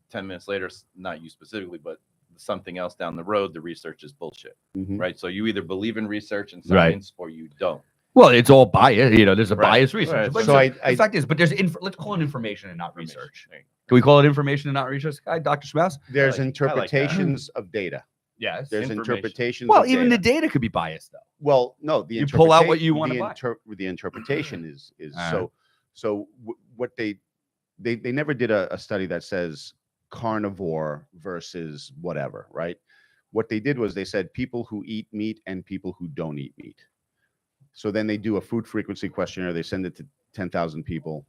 10 minutes later, not you specifically, but something else down the road, the research is bullshit, Mhm. right? So you either believe in research and Right. science or you don't. Well, it's all bias. There's a Right. biased research. Right. But So the I fact is, but there's let's call it information and not Information. research. There you go. Can we call it information and not research? Hi, Dr. Schmaus? there's I like that. interpretations of data. Yes. There's Information. interpretations. Well, of even the data. data could be biased, though. Well, no, the You pull out what interpreta- you wanna the buy. The interpretation is All what they never did a study that says carnivore versus whatever, right? What they did was they said people who eat meat and people who don't eat meat. So then they do a food frequency questionnaire. They send it to 10,000 people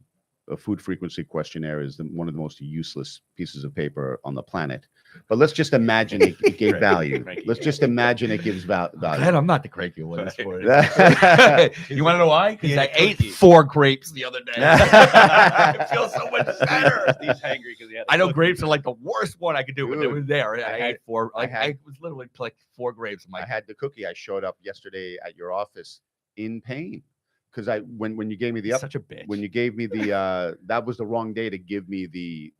a food frequency questionnaire is one of the most useless pieces of paper on the planet. But let's just imagine it gave value. Cranky. Let's just imagine it gives Glad value. I'm not the cranky one this morning. Right. You want to know why? Because He I had a ate cookie. 4 grapes the other day. I feel so much better. Steve's hangry because he had. a I know cookie. grapes are like the worst one I could do, but they Dude, were there. I had- ate 4. Like, had- I was literally like 4 grapes. I'm I like, had the cookie. I showed up yesterday at your office in pain because when you gave me the such a bitch. when you gave me the that was the wrong day to give me the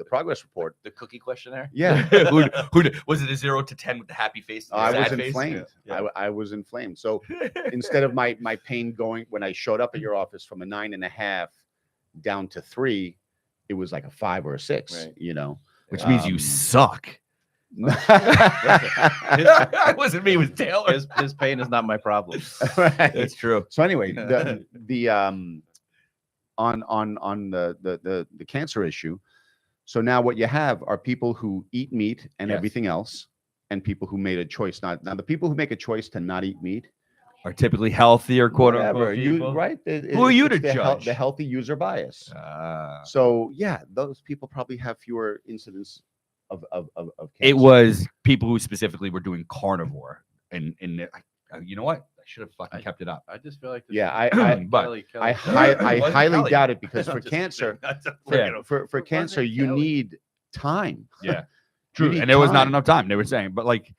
progress report. The cookie questionnaire. Yeah. who was it a 0 to 10 with the happy face? And the I was sad face? inflamed. Yeah. I was inflamed. So instead of my pain going when I showed up at your office from a 9.5 down to 3, it was like a 5 or a 6. Right. You know, Which means you suck. His- It wasn't me, it was Taylor. His pain is not my problem. Right. That's true. So anyway, the on the cancer issue. So now what you have are people who eat meat and Yes. everything else, and people who made a choice not. Now the people who make a choice to not eat meat, Are typically healthier, quote whatever, unquote. you people. right? Who are you it's to the judge? the healthy user bias. Ah. So yeah, those people probably have fewer incidents of cancer. It was people who specifically were doing carnivore, and you know what? I should have fucking kept it up. I just feel like. this Yeah, is- But Kelly- I Kelly- I It wasn't highly Kelly. doubt it because I'm for just cancer, kidding. That's a Yeah. freaking- for wasn't cancer, you Kelly. need time. Yeah, You true. need And there was not time. enough time. They were saying, but like,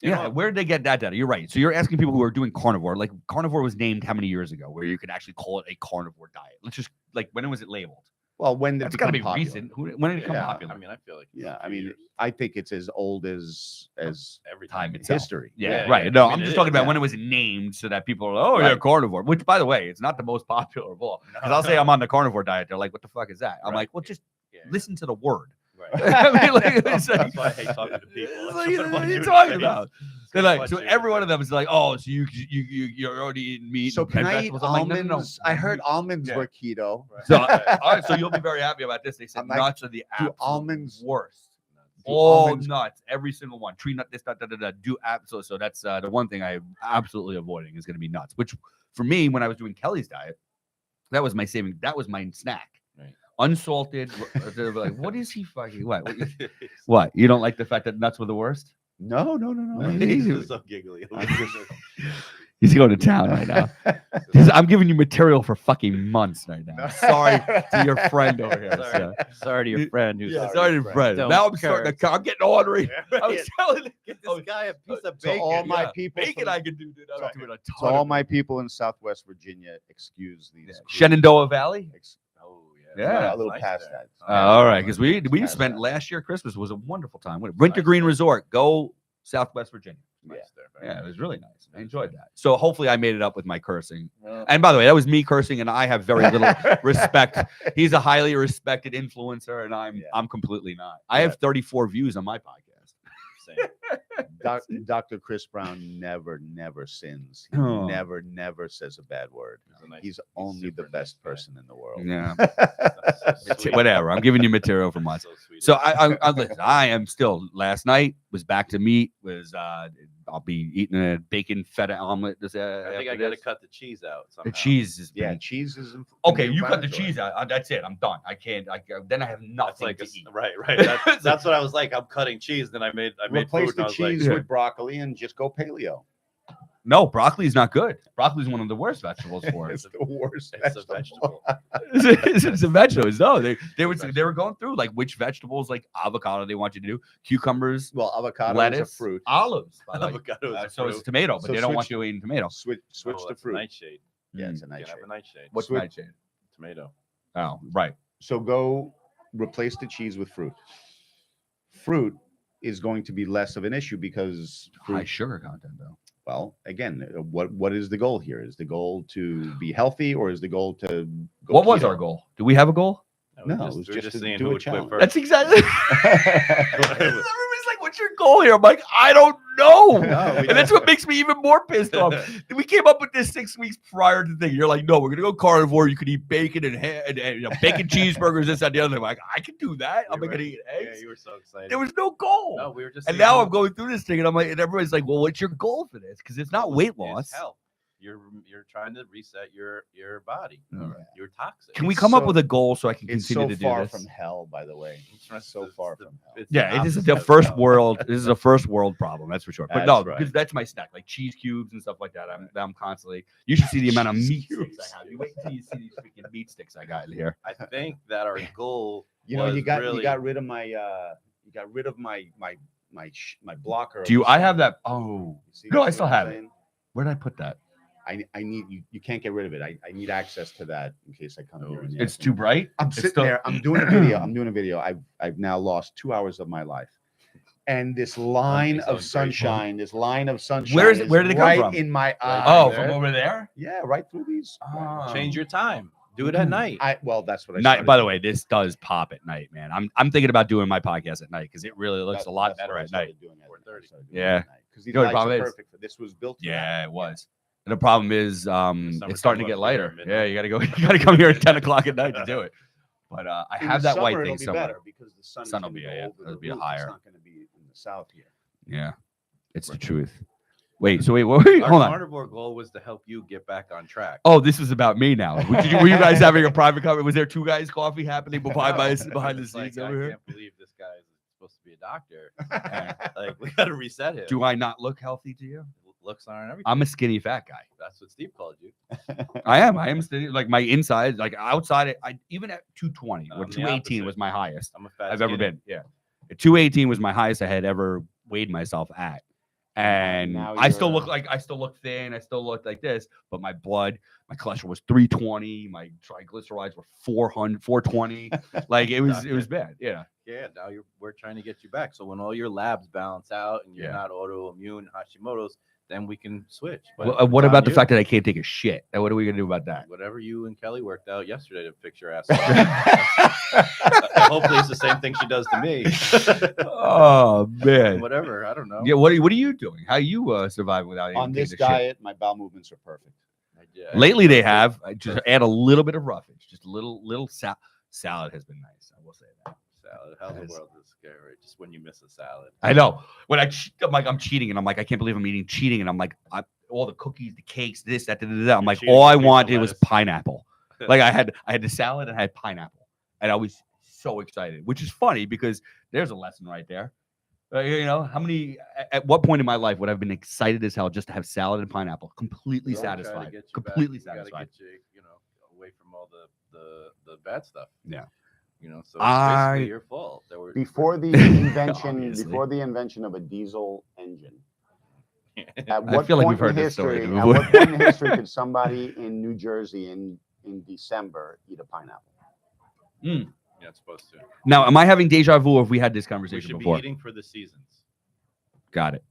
You yeah, know- where did they get that data? You're right. So you're asking people who are doing carnivore. Like carnivore was named how many years ago, where you could actually call it a carnivore diet. Let's just like when was it labeled? Well, when did it That's got to become be popular? recent. When did it become Yeah, popular? I mean, I feel like. Yeah, I a few mean, years. I think it's as old as every time time. itself. history. Yeah, Yeah, right. yeah. No, I mean, I'm it just talking is, about yeah. when it was named so that people are, oh, yeah, Right. carnivore. Which, by the way, it's not the most popular of all. Because I'll say I'm on the carnivore diet. They're like, what the fuck is that? I'm Right. like, well, just Yeah. listen to the word. Right. I mean, like, it's like- That's why I hate talking to people. It's That's like, what what are you I'm talking doing. about? It's They're gonna like, so punch you. every one of them is like, oh, so you're already eating meat. So and can I eat vegetables. I'm like, almonds? no, no, no. I heard almonds Yeah. were keto. Right. So, all right, so you'll be very happy about this. They said I'm like, nuts are the do absolute almonds- worst. do All almonds- nuts, every single one. Tree nut, this, that. Do absolutely. So that's the one thing I'm absolutely avoiding is going to be nuts. Which for me, when I was doing Kelly's diet, that was my saving. That was my snack. Right. Unsalted. They're like, what is he fucking? What? You don't like the fact that nuts were the worst? No. He's- He's so giggly. I'm just- He's going to town right now. I'm giving you material for fucking months right now. Sorry to your friend over here. Sorry. so. Sorry to your friend who's Yeah, sorry to your friend. Don't Now I'm starting to. I'm getting ornery. I was telling Get oh, this guy a piece of So bacon. all my yeah, people, bacon from- I can do, dude. I'm So- doing a so ton all of my people in Southwest Virginia, excuse these. crude- Shenandoah Valley. Oh Yeah. a little Nice past there. that. All right, because we Past spent that. last year Christmas was a wonderful time. Winter Nice. Green Resort, go Southwest Virginia. Nice there, very Yeah, it nice. was really nice. I Nice, enjoyed very that. So hopefully I made it up with my cursing. Well, And by the way, that was me cursing, and I have very little respect. He's a highly respected influencer, and Yeah. I'm completely not. I Yeah. have 34 views on my podcast. same. Dr. Chris Brown never sins. He Oh. never says a bad word. He's a nice- He's only the super best nice guy. person in the world. Yeah, That's so sweet. whatever. I'm giving you material for months. So sweet. So listen, I am still. Last night was back to meat. I'll be eating a bacon feta omelet. I think I got to cut the cheese out. Somehow. the cheese is Yeah, cheese is okay. You cut the cheese out. That's it. I'm done. I can't. Then I have That's nothing like to a, eat. right. That's what I was like. I'm cutting cheese. Then I made Replace food. the And I was like, cheese Yeah. with broccoli and just go paleo. No, broccoli is not good. Broccoli is one of the worst vegetables for It's it. the worst. it's a vegetable. It's a vegetable. No, they were going through like which vegetables, like avocado, they want you to do, cucumbers, Well, avocado lettuce, is a fruit. olives. By the way. Avocado is a So it's fruit. tomato, but So they don't want switch- you eating tomato. Switch Oh, to that's a fruit. nightshade. Yeah, it's a You can nightshade. have a nightshade. What's Switch- nightshade? Tomato. Oh, right. So go replace the cheese with fruit. Fruit is going to be less of an issue because High fruit, sugar content, though. well, again, what is the goal here? Is the goal to be healthy or is the goal to go What was keto? our goal? Do we have a goal? No, we're it was we're just to seeing do who a would quit challenge. first. That's exactly. Everybody's like, "What's your goal here?" I'm like, "I don't know," No, we and that's what makes me even more pissed off. We came up with this 6 weeks prior to the thing. You're like, "No, we're gonna go carnivore. You can eat bacon and you know, bacon cheeseburgers, this, that, the other." I'm like, "I can do that. I'm You not gonna were- eat Yeah, eggs." you were so excited. There was no goal. No, we were just. And seeing now who- I'm going through this thing, and I'm like, and everybody's like, "Well, what's your goal for this?" Because it's not weight It's loss. health. You're trying to reset your body. All right. You're toxic. Can we It's come up so- with a goal so I can It's continue so to do far this? from hell, by the way. It's So far from hell. it's Yeah, it is opposite the of first hell. world. This is a first world problem, that's for sure. But no, That's right. because that's my snack, like cheese cubes and stuff like that. I'm constantly. You should see the amount of meat sticks I have. You wait until you see these freaking meat sticks I got in here. I think that our goal. You know, was you got really, rid of my my blocker. Do you? of the I have sun. that. Oh, You see- No, I see still what I'm have it. saying? where did I put that? I need you. You can't get rid of it. I need access to that in case I come Oh, here. in the It's afternoon. too bright. I'm It's sitting still- there. I'm doing a video. I've now lost 2 hours of my life, and this line so of grateful. sunshine. This line of sunshine. Where is it- is where did it come right from? in my eye. Oh, there? from over there. yeah, right through these. change your time. Do it at night. Well, that's what I. Night. started By the doing. way, this does pop at night, man. I'm thinking about doing my podcast at night because it really looks a lot That's better what I at started night. doing at 4:30. Yeah. because these You know what the lights problem are is? perfect for this. Was built. For Yeah, that. it was. And the problem is, summertime, it's starting to we'll get have to be there lighter. at Yeah, midnight. you gotta go. You gotta come here at 10 o'clock at night to do it. But I In have the that white summer, thing it'll be somewhere. better because the sun, Sun is will be- gonna go yeah, over it'll the be roof. higher. It's not going to be in the south here. Yeah, it's the Right. truth. Wait, so wait, what were you, Our hold on. carnivore goal was to help you get back on track. Oh, this was about me now. Were you guys having a private conversation? Was there two guys coffee happening behind No, behind the it's like, scenes I over here? can't believe this guy is supposed to be a doctor. Like we got to reset him. Do I not look healthy to you? Looks aren't everything. I'm a skinny fat guy. That's what Steve called you. I am skinny. Like my inside, like outside, I even at 220 or I'm the 218 opposite. was my highest I'm a fat. I've ever skinny. been. Yeah, at 218 was my highest I had ever weighed myself at. And now I still you're- look thin. I still look like this, but my blood, my cholesterol was 320. My triglycerides were 400, 420. Like it was bad. Yeah. Yeah. Now we're trying to get you back. So when all your labs balance out and you're Yeah. not autoimmune Hashimoto's, then we can switch. But What it's about on the you. fact that I can't take a shit? What are we gonna do about that? Whatever you and Kelly worked out yesterday to fix your ass. Hopefully it's the same thing she does to me. Oh man. Whatever. I don't know. Yeah. What are you doing? How you surviving without eating On this taking a shit? diet, my bowel movements are perfect. Yeah. Lately, they have. I just add a little bit of roughage. Just a little salad has been nice. I will say that. Salad. How the Yes. world is scary. Just when you miss a salad. I know. When I'm like, I'm cheating, and I'm like, I can't believe I'm eating cheating, and I'm like, all the cookies, the cakes, this, that, da, da, da. I'm You're like, cheating all with I piece of wanted was lettuce. pineapple. Like I had the salad and I had pineapple, and I was so excited, which is funny because there's a lesson right there. You know, at what point in my life would I have been excited as hell just to have salad and pineapple, completely We'll try to satisfied, get you back. completely We gotta satisfied. Get you know, away from all the bad stuff. Yeah. You know, so it's I- basically your fault. There were Before the invention, Obviously. before the invention of a diesel engine, at I what feel like point we've in heard this story history? At before. what point in history could somebody in New Jersey in December eat a pineapple? You're not supposed to. Now, am I having deja vu if we had this We conversation should before? be eating for the seasons. Got it.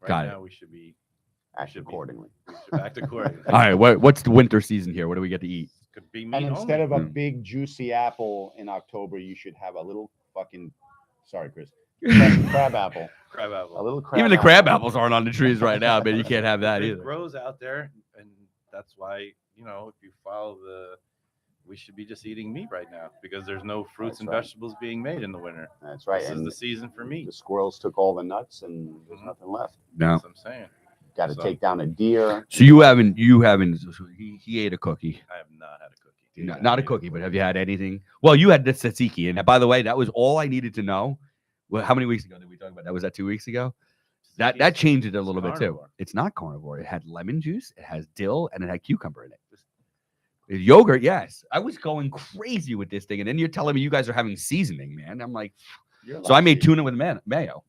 Right Got it. now, we should be. Act should be. accordingly. We should act accordingly. All right. What's the winter season here? What do we get to eat? Could be meat And instead only. of a Mm. big juicy apple in October, you should have a little fucking. Sorry, Chris. Crab apple. crab A apple. little crab. Even the apple. crab apples aren't on the trees right now, man. You can't have that It either. grows out there, and that's why if you follow we should be just eating meat right now because there's no fruits That's and right. vegetables being made in the winter. That's right. This is And the season for meat. the squirrels took all the nuts, and there's Mhm. nothing left. No. That's what I'm saying. Got to So- take down a deer. So you haven't. So he ate a cookie. I have not had a cookie. Not a cookie, but have you had anything? Well, you had the tzatziki, and by the way, that was all I needed to know. Well, how many weeks ago did we talk about that? Was that 2 weeks ago? That changed it a little bit too. carnivore. It's not carnivore. It had lemon juice, it has dill, and it had cucumber in it. Yogurt, yes. I was going crazy with this thing, and then you're telling me you guys are having seasoning, man. I'm like, You're so I made lucky. tuna with mayo.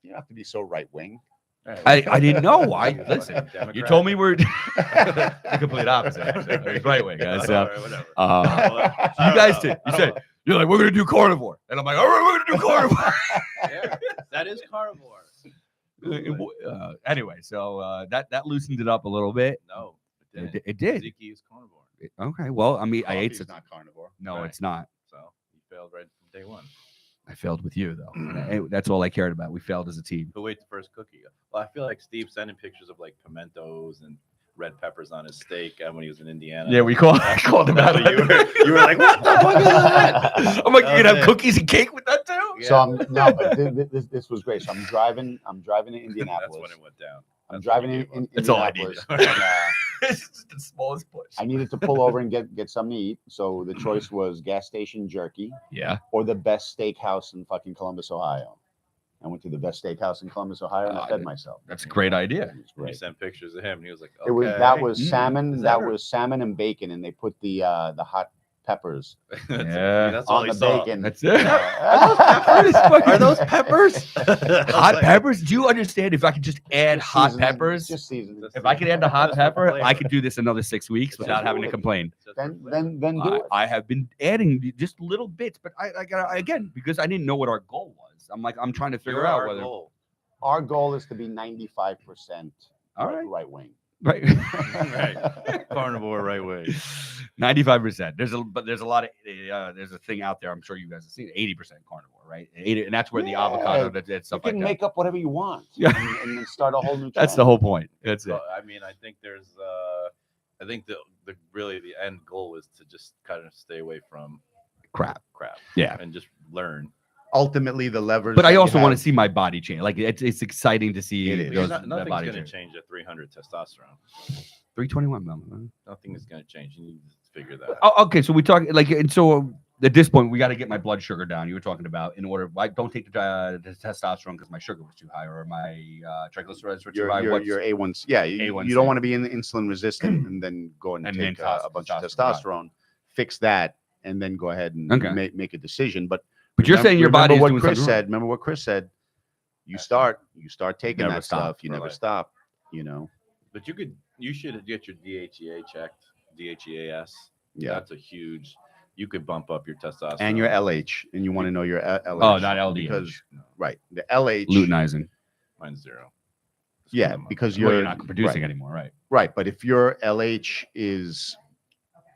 You don't have to be so right wing. I didn't know. I You're listen. fucking You Democrat. told me we're the complete opposite. Actually. Right way, guys. So, Alright, whatever. so you guys did. You said you're like, we're gonna do carnivore, and I'm like, all right, we're gonna do carnivore. Yeah, that is carnivore. Anyway, so that loosened it up a little bit. No, It did. Tzatziki is carnivore, Okay. Well, I mean, I ate. Coffee's not carnivore. No, Right. it's not. so you failed right from day one. I failed with you though. That's all I cared about. We failed as a team. Who ate the first cookie? Well, I feel like Steve sending pictures of like pimentos and red peppers on his steak when he was in Indiana. Yeah, we called him out. You were like, what the fuck is that? I'm like, you can have Yeah. cookies and cake with that too. So I'm no, but this was great. So I'm driving to That's Indianapolis. when it went down. I'm That's what driving you in, gave in up. That's all I needed. Indianapolis. It's just the smallest push. I needed to pull over and get something to eat. So the choice was gas station jerky Yeah. or the best steakhouse in fucking Columbus, Ohio. I went to the best steakhouse in Columbus, Ohio, and I fed myself. That's a great idea. It was You great. sent pictures of him, and he was like, It was "Okay." salmon. Is That that was salmon and bacon, and they put the hot peppers Yeah. that's all on he the saw. bacon. That's it. Are those peppers? Hot peppers? Do you understand? If I could just add Just hot seasoning, peppers, Just seasoning. if I could add the hot Just for pepper, flavor. I could do this another 6 weeks Just without do having to it. complain. Then do it. I have been adding just little bits, but I got again because I didn't know what our goal was. I'm trying to figure out whether. Our goal is to be 95% All right. right wing. Right. Right. Carnivore right way. 95%. There's a lot of there's a thing out there. I'm sure you guys have seen 80% carnivore, right? 80, and that's where the Yeah. avocado that You stuff like can that. make up whatever you want. Yeah. And then start a whole new. That's the trend. whole point. That's it. So, I mean, I think there's I think the really the end goal is to just kind of stay away from Crap. crap Yeah. and just learn. Ultimately, the levers. But I that you also want to have- see my body change. Like it's exciting to see It is. those, Nothing's that body going to change. change at 300 testosterone. 321. man. Nothing is going to change. You need to figure that out. Oh, okay. So we talk like, and so at this point, we got to get my blood sugar down. You were talking about in order. I don't take the testosterone because my sugar was too high or my triglycerides were too high. your A1C. Yeah, you A1C. don't want to be in the insulin resistant and then go and And take then a bunch of testosterone. testosterone. Fix that and then go ahead and Okay. make a decision. But You're saying your body is what doing Chris something wrong. said. Remember what Chris said. You That's start taking Never that stop stuff. You for never life. stop. You know. But you should get your DHEA checked. DHEAS. Yeah. That's a huge. You could bump up your testosterone And your LH, and you want to know your LH. Oh, not LDH. Because No, right, the LH. Luteinizing. mine's 0. Just Yeah, come on. because Well, you're, you're not producing right, anymore, right? right. But if your LH is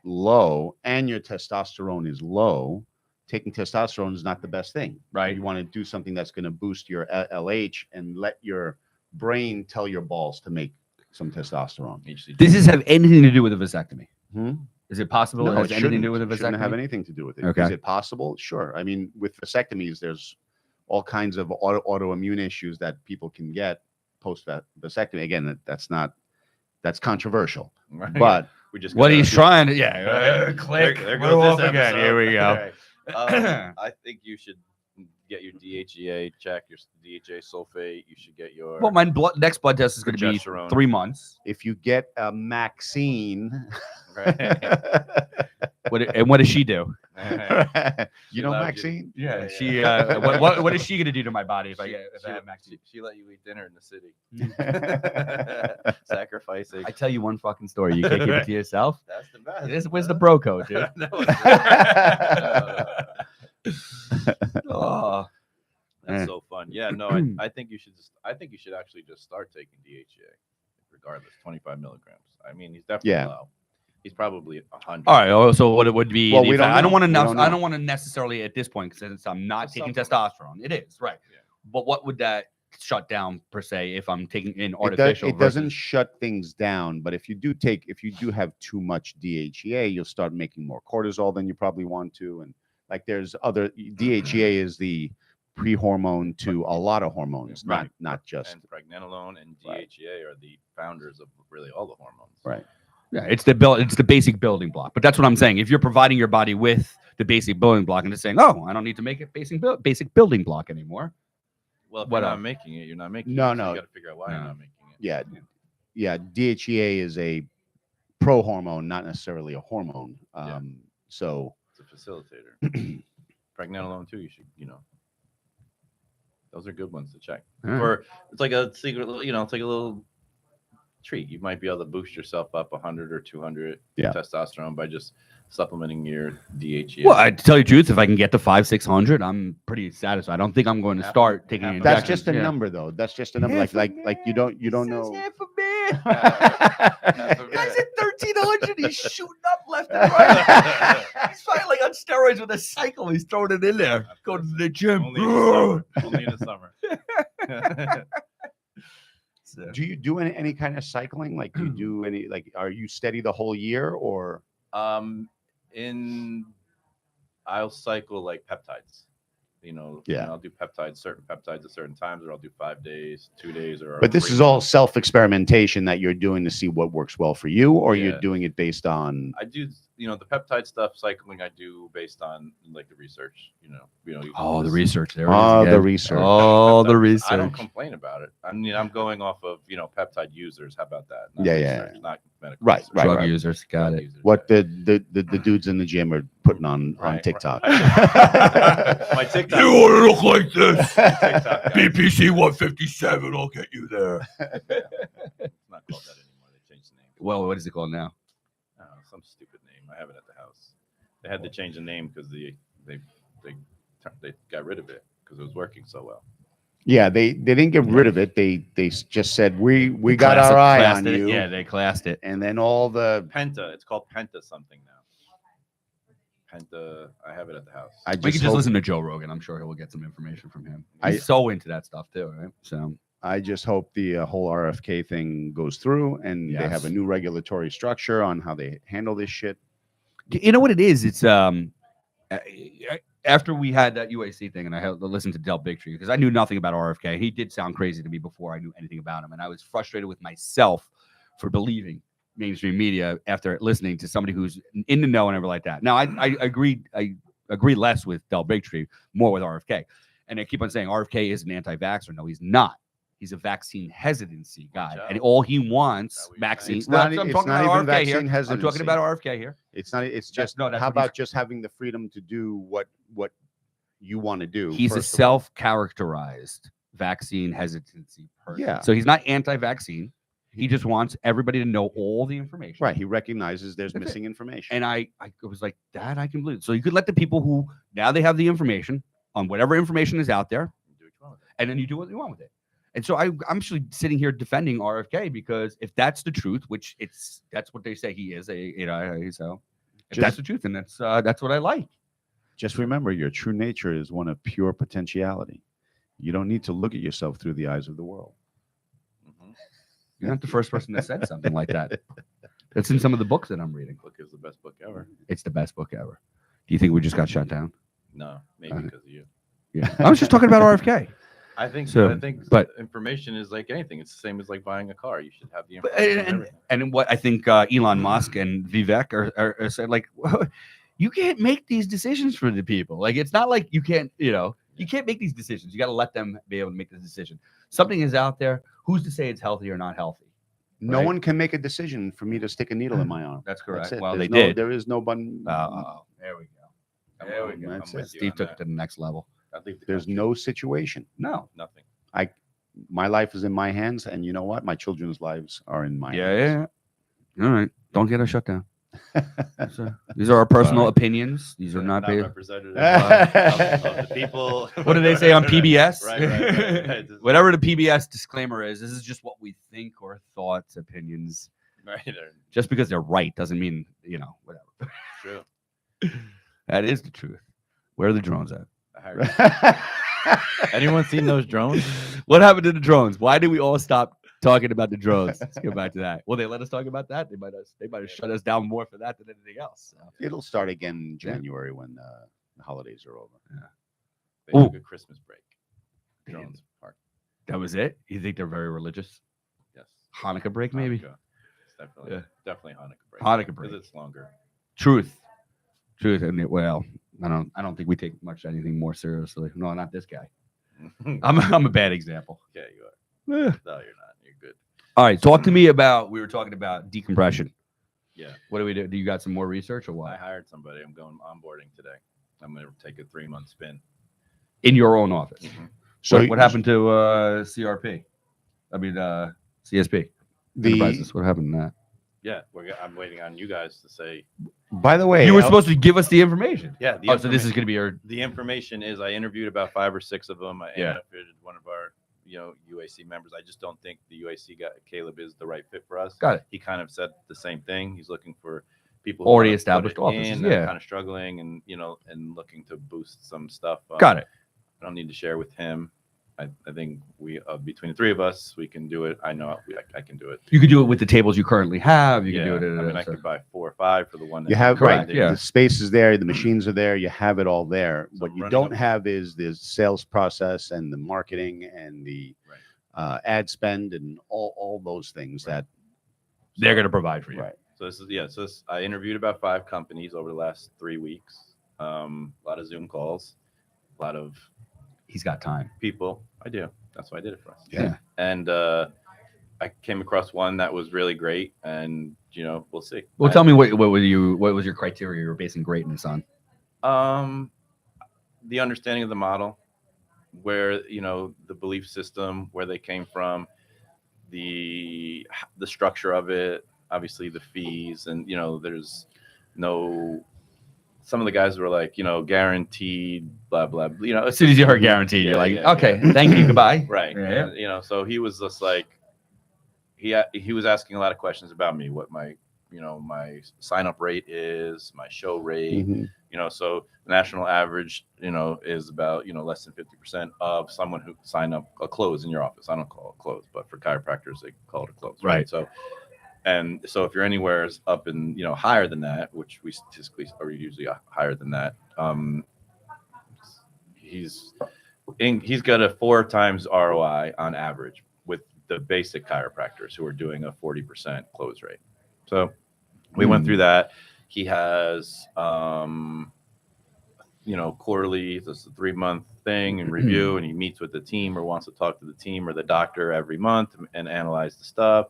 low and your testosterone is low, taking testosterone is not the best thing. Right. You want to do something that's going to boost your LH and let your brain tell your balls to make some testosterone. HCG. Does this have anything to do with a vasectomy? Hmm? Is it possible No, it has it anything to do with a shouldn't. It shouldn't have vasectomy? anything to do with it. Okay. Is it possible? Sure. I mean, with vasectomies, there's all kinds of autoimmune issues that people can get post vasectomy. Again, that's controversial. Right? But we just What gotta- he's trying to, click. There We're goes off this again. episode. Here we go. Right. I think you should get your DHEA check, your DHA sulfate. You should get your. Well, my next blood test is going to be Progesterone. 3 months. if you get a Maxine, Right. What does she do? you know allowed you- Maxine? Yeah, Yeah, she. yeah. What is she going to do to my body if I have Maxine? She let you eat dinner in the city. Sacrificing. I tell you one fucking story. You can't keep it to yourself. That's the best. Where's the bro code, dude? No, Oh, that's so fun. Yeah, no, I think you should actually just start taking DHEA, regardless. 25 milligrams. I mean, he's definitely Yeah. low. He's probably 100. all right. Oh, so what it would be? Well, the we effect- don't I don't know. want to. We don't I know. don't want to necessarily at this point since I'm not It's taking supplement. testosterone. It is right. Yeah. But what would that shut down per se if I'm taking in It, artificial? it doesn't versus- shut things down, but if you do have too much DHEA, you'll start making more cortisol than you probably want to. And like there's other DHEA is the pre-hormone to a lot of hormones, Right. not just And pregnenolone and Right. DHEA are the founders of really all the hormones. right. Yeah, it's the basic building block. But that's what I'm saying. If you're providing your body with the basic building block and just saying, "Oh, I don't need to make it basic building block anymore," Well, if What you're else? not making it, you're not making No, it. no. You got to figure out why No. you're not making it. Yeah. Yeah. DHEA is a pro hormone, not necessarily a hormone. Yeah. So It's a facilitator. Pregnenolone too. You should, those are good ones to check. All right. Or it's like a secret, it's like a little treat. You might be able to boost yourself up 100 or 200 Yeah. testosterone by just supplementing your DHEA. Well, I to tell you the truth, if I can get to 500-600, I'm pretty satisfied. I don't think I'm going to Half- start taking half- injections. that's just a Yeah. number, though. That's just a number. Half Like a you don't He know. says half a man. Half a Guy's man. at 1300. He's shooting up left and right. He's probably like on steroids with a cycle. He's throwing it in there. Go to the gym. Only in the summer. Only in the summer. So- Do you do any kind of cycling? Like, do you do any? Like, are you steady the whole year, or I'll cycle like peptides. Yeah. I'll do certain peptides at certain times, or I'll do 5 days, 2 days, or But this 3 is all months. self-experimentation that you're doing to see what works well for you, or you're Yeah. doing it based on. I do, the peptide stuff, cycling. I do based on like the research. Oh, the this- research. There it is Oh, the again. research. Oh, the peptides. research. I don't complain about it. I mean, I'm going off of peptide users. How about that? Not Yeah, research, yeah. not medical Right, research. right, Drug right. users. Got Drug it. users, What yeah. the dudes in the gym are putting on Right, TikTok. My TikTok. You want to look like this? TikTok guys. BPC 157. I'll get you there. It's not called that anymore. They changed the name. Well, what is it called now? Oh, some stupid name. I have it at the house. They had to change the name because they got rid of it because it was working so well. Yeah, they didn't get rid of it. They just said we got our eye on it. you. Yeah, they classed it. And then all the Penta. It's called Penta something now. Penta. I have it at the house. I We could just just hope, listen to Joe Rogan. I'm sure he'll get some information from him. I- He's so into that stuff too, right? So I just hope the whole RFK thing goes through and they have a Yes. new regulatory structure on how they handle this shit. you know what it is? It's after we had that UAC thing, and I had to listen to Del Bigtree because I knew nothing about RFK. He did sound crazy to me before I knew anything about him, and I was frustrated with myself for believing mainstream media after listening to somebody who's in the know and everything like that. Now, I agree less with Del Bigtree, more with RFK, and I keep on saying RFK is an anti-vaxxer. No, he's not. He's a vaccine hesitancy guy, Joe. and all he Is wants that what you're vaccine. saying? It's not- I'm it's talking not about even RFK here. vaccine I'm talking hesitancy. about RFK here. It's not. It's That's- just no, that's how what he's- about just having the freedom to do what you want to do. He's a first of all. self-characterized vaccine hesitancy person. Yeah. So he's not anti-vaccine. He just wants everybody to know all the information. Right. He recognizes there's That's it. missing information. And I was like, that I can believe. So you could let the people who now they have the information on whatever information is out there, Do what you want with it. and then you do what you want with it. And so I'm actually sitting here defending RFK because if that's the truth, which that's what they say he is, so if Just- that's the truth, and that's what I like. Just remember, your true nature is one of pure potentiality. You don't need to look at yourself through the eyes of the world. Mhm. You're not the first person that said something like that. That's in some of the books that I'm reading. Book is the best book ever. It's the best book ever. Do you think we just got shut down? No, maybe Uh, because of you. Yeah. I was just talking about RFK. I think. So, I think. but- information is like anything. It's the same as like buying a car. You should have the But- information. on and, everything. and what I think Elon Musk and Vivek are saying, like, you can't make these decisions for the people. Like, it's not like you can't, you can't make these decisions. You got to let them be able to make the decision. Something is out there. Who's to say it's healthy or not healthy? No Right. one can make a decision for me to stick a needle in my arm. That's That's correct. it. Well, There's they did. There is no button. There we go. There we I'm- go. I'm That's with it. you Steve on took it that. to the next level. I'd leave the There's country. no situation. No. Nothing. My life is in my hands, and you know what? My children's lives are in my Yeah, hands. yeah. All right. Don't get us shut down. These are our personal Sorry. opinions. These are not paid. representative of the people. What do they say on PBS? Right. This is- Whatever the PBS disclaimer is, this is just what we think or thoughts, opinions. Right. Or- Just because they're right doesn't mean, whatever. True. That is the truth. Where are the drones at? I hired- Anyone seen those drones? What happened to the drones? Why did we all stop talking about the drones? Let's go back to that. Will they let us talk about that? They might have shut us down more for that than anything else. So. It'll start again in January when the holidays are over. They Ooh. took a Christmas break. Damn. Drones park. That was it? You think they're very religious? Yes. Hanukkah break, maybe? Hanukkah. It's definitely, Yeah. definitely Hanukkah break. Hanukkah break. Because it's longer. Truth. And well, I don't think we take much anything more seriously. No, not this guy. I'm a bad example. Yeah, you are. Eh. No, you're not. You're good. All right, talk to me about. We were talking about decompression. Yeah. What do we do? Do you got some more research or I what? hired somebody. I'm going onboarding today. I'm going to take a 3-month spin. In your own office. So What happened to CRP? I mean CSP. The Enterprises. What happened to that? Yeah, I'm waiting on you guys to say. by the way, You were supposed to give us the information. Yeah. Oh, so this is going to be your. The information is I interviewed about 5 or 6 of them. I Yeah. interviewed one of our, UAC members. I just don't think the UAC guy, Caleb, is the right fit for us. Got it. He kind of said the same thing. He's looking for people Already wanna put established it offices, in, that are yeah. kind of struggling and and looking to boost some stuff. Got it. I don't need to share with him. I think we between the three of us, we can do it. I know I can do it. You could do it with the tables you currently have. You Yeah, could do it. I mean, I could buy 4 or 5 for the one. You have Correct, right. yeah. The space is there. The machines are there. You have it all there. So What you running don't up- have is the sales process and the marketing and the ad spend and all those things Right. that They're going to provide for you. right. So this is So I interviewed about 5 companies over the last 3 weeks. A lot of Zoom calls, a lot of He's got time. people. I do. That's why I did it for us. Yeah. And I came across one that was really great, and we'll see. Well, tell me what was your criteria you were basing greatness on? The understanding of the model, where the belief system, where they came from, the structure of it, obviously the fees, and there's no. Some of the guys were like, guaranteed, blah blah. As soon as you heard guaranteed, Yeah, you're like, yeah, okay, thank you, goodbye. right. Yeah. And, so he was just like, he was asking a lot of questions about me, what my my sign up rate is, my show rate. Mhm. So the national average, is about, less than 50% of someone who sign up a close in your office. I don't call it close, but for chiropractors, they call it a close. Right. So if you're anywhere up in, higher than that, which we statistically are usually higher than that, he's got a 4 times ROI on average with the basic chiropractors who are doing a 40% close rate. So we went through that. He has, quarterly, this is a 3-month thing and review, and he meets with the team or wants to talk to the team or the doctor every month and analyze the stuff.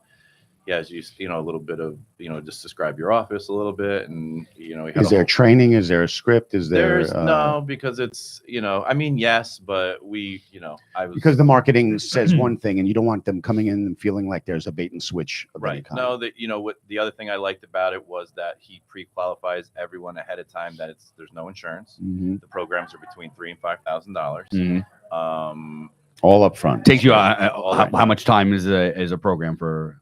He has you, a little bit of, just describe your office a little bit. And, he had Is there training? Is there a script? Is there there's no, because it's, I mean, yes, but we, I was because the marketing says one thing and you don't want them coming in and feeling like there's a bait and switch of any right. kind. No, that what the other thing I liked about it was that he pre-qualifies everyone ahead of time that there's no insurance. Mhm. The programs are between $3,000 and $5,000. Mhm. All up front. Takes you All right. how much time is a program for?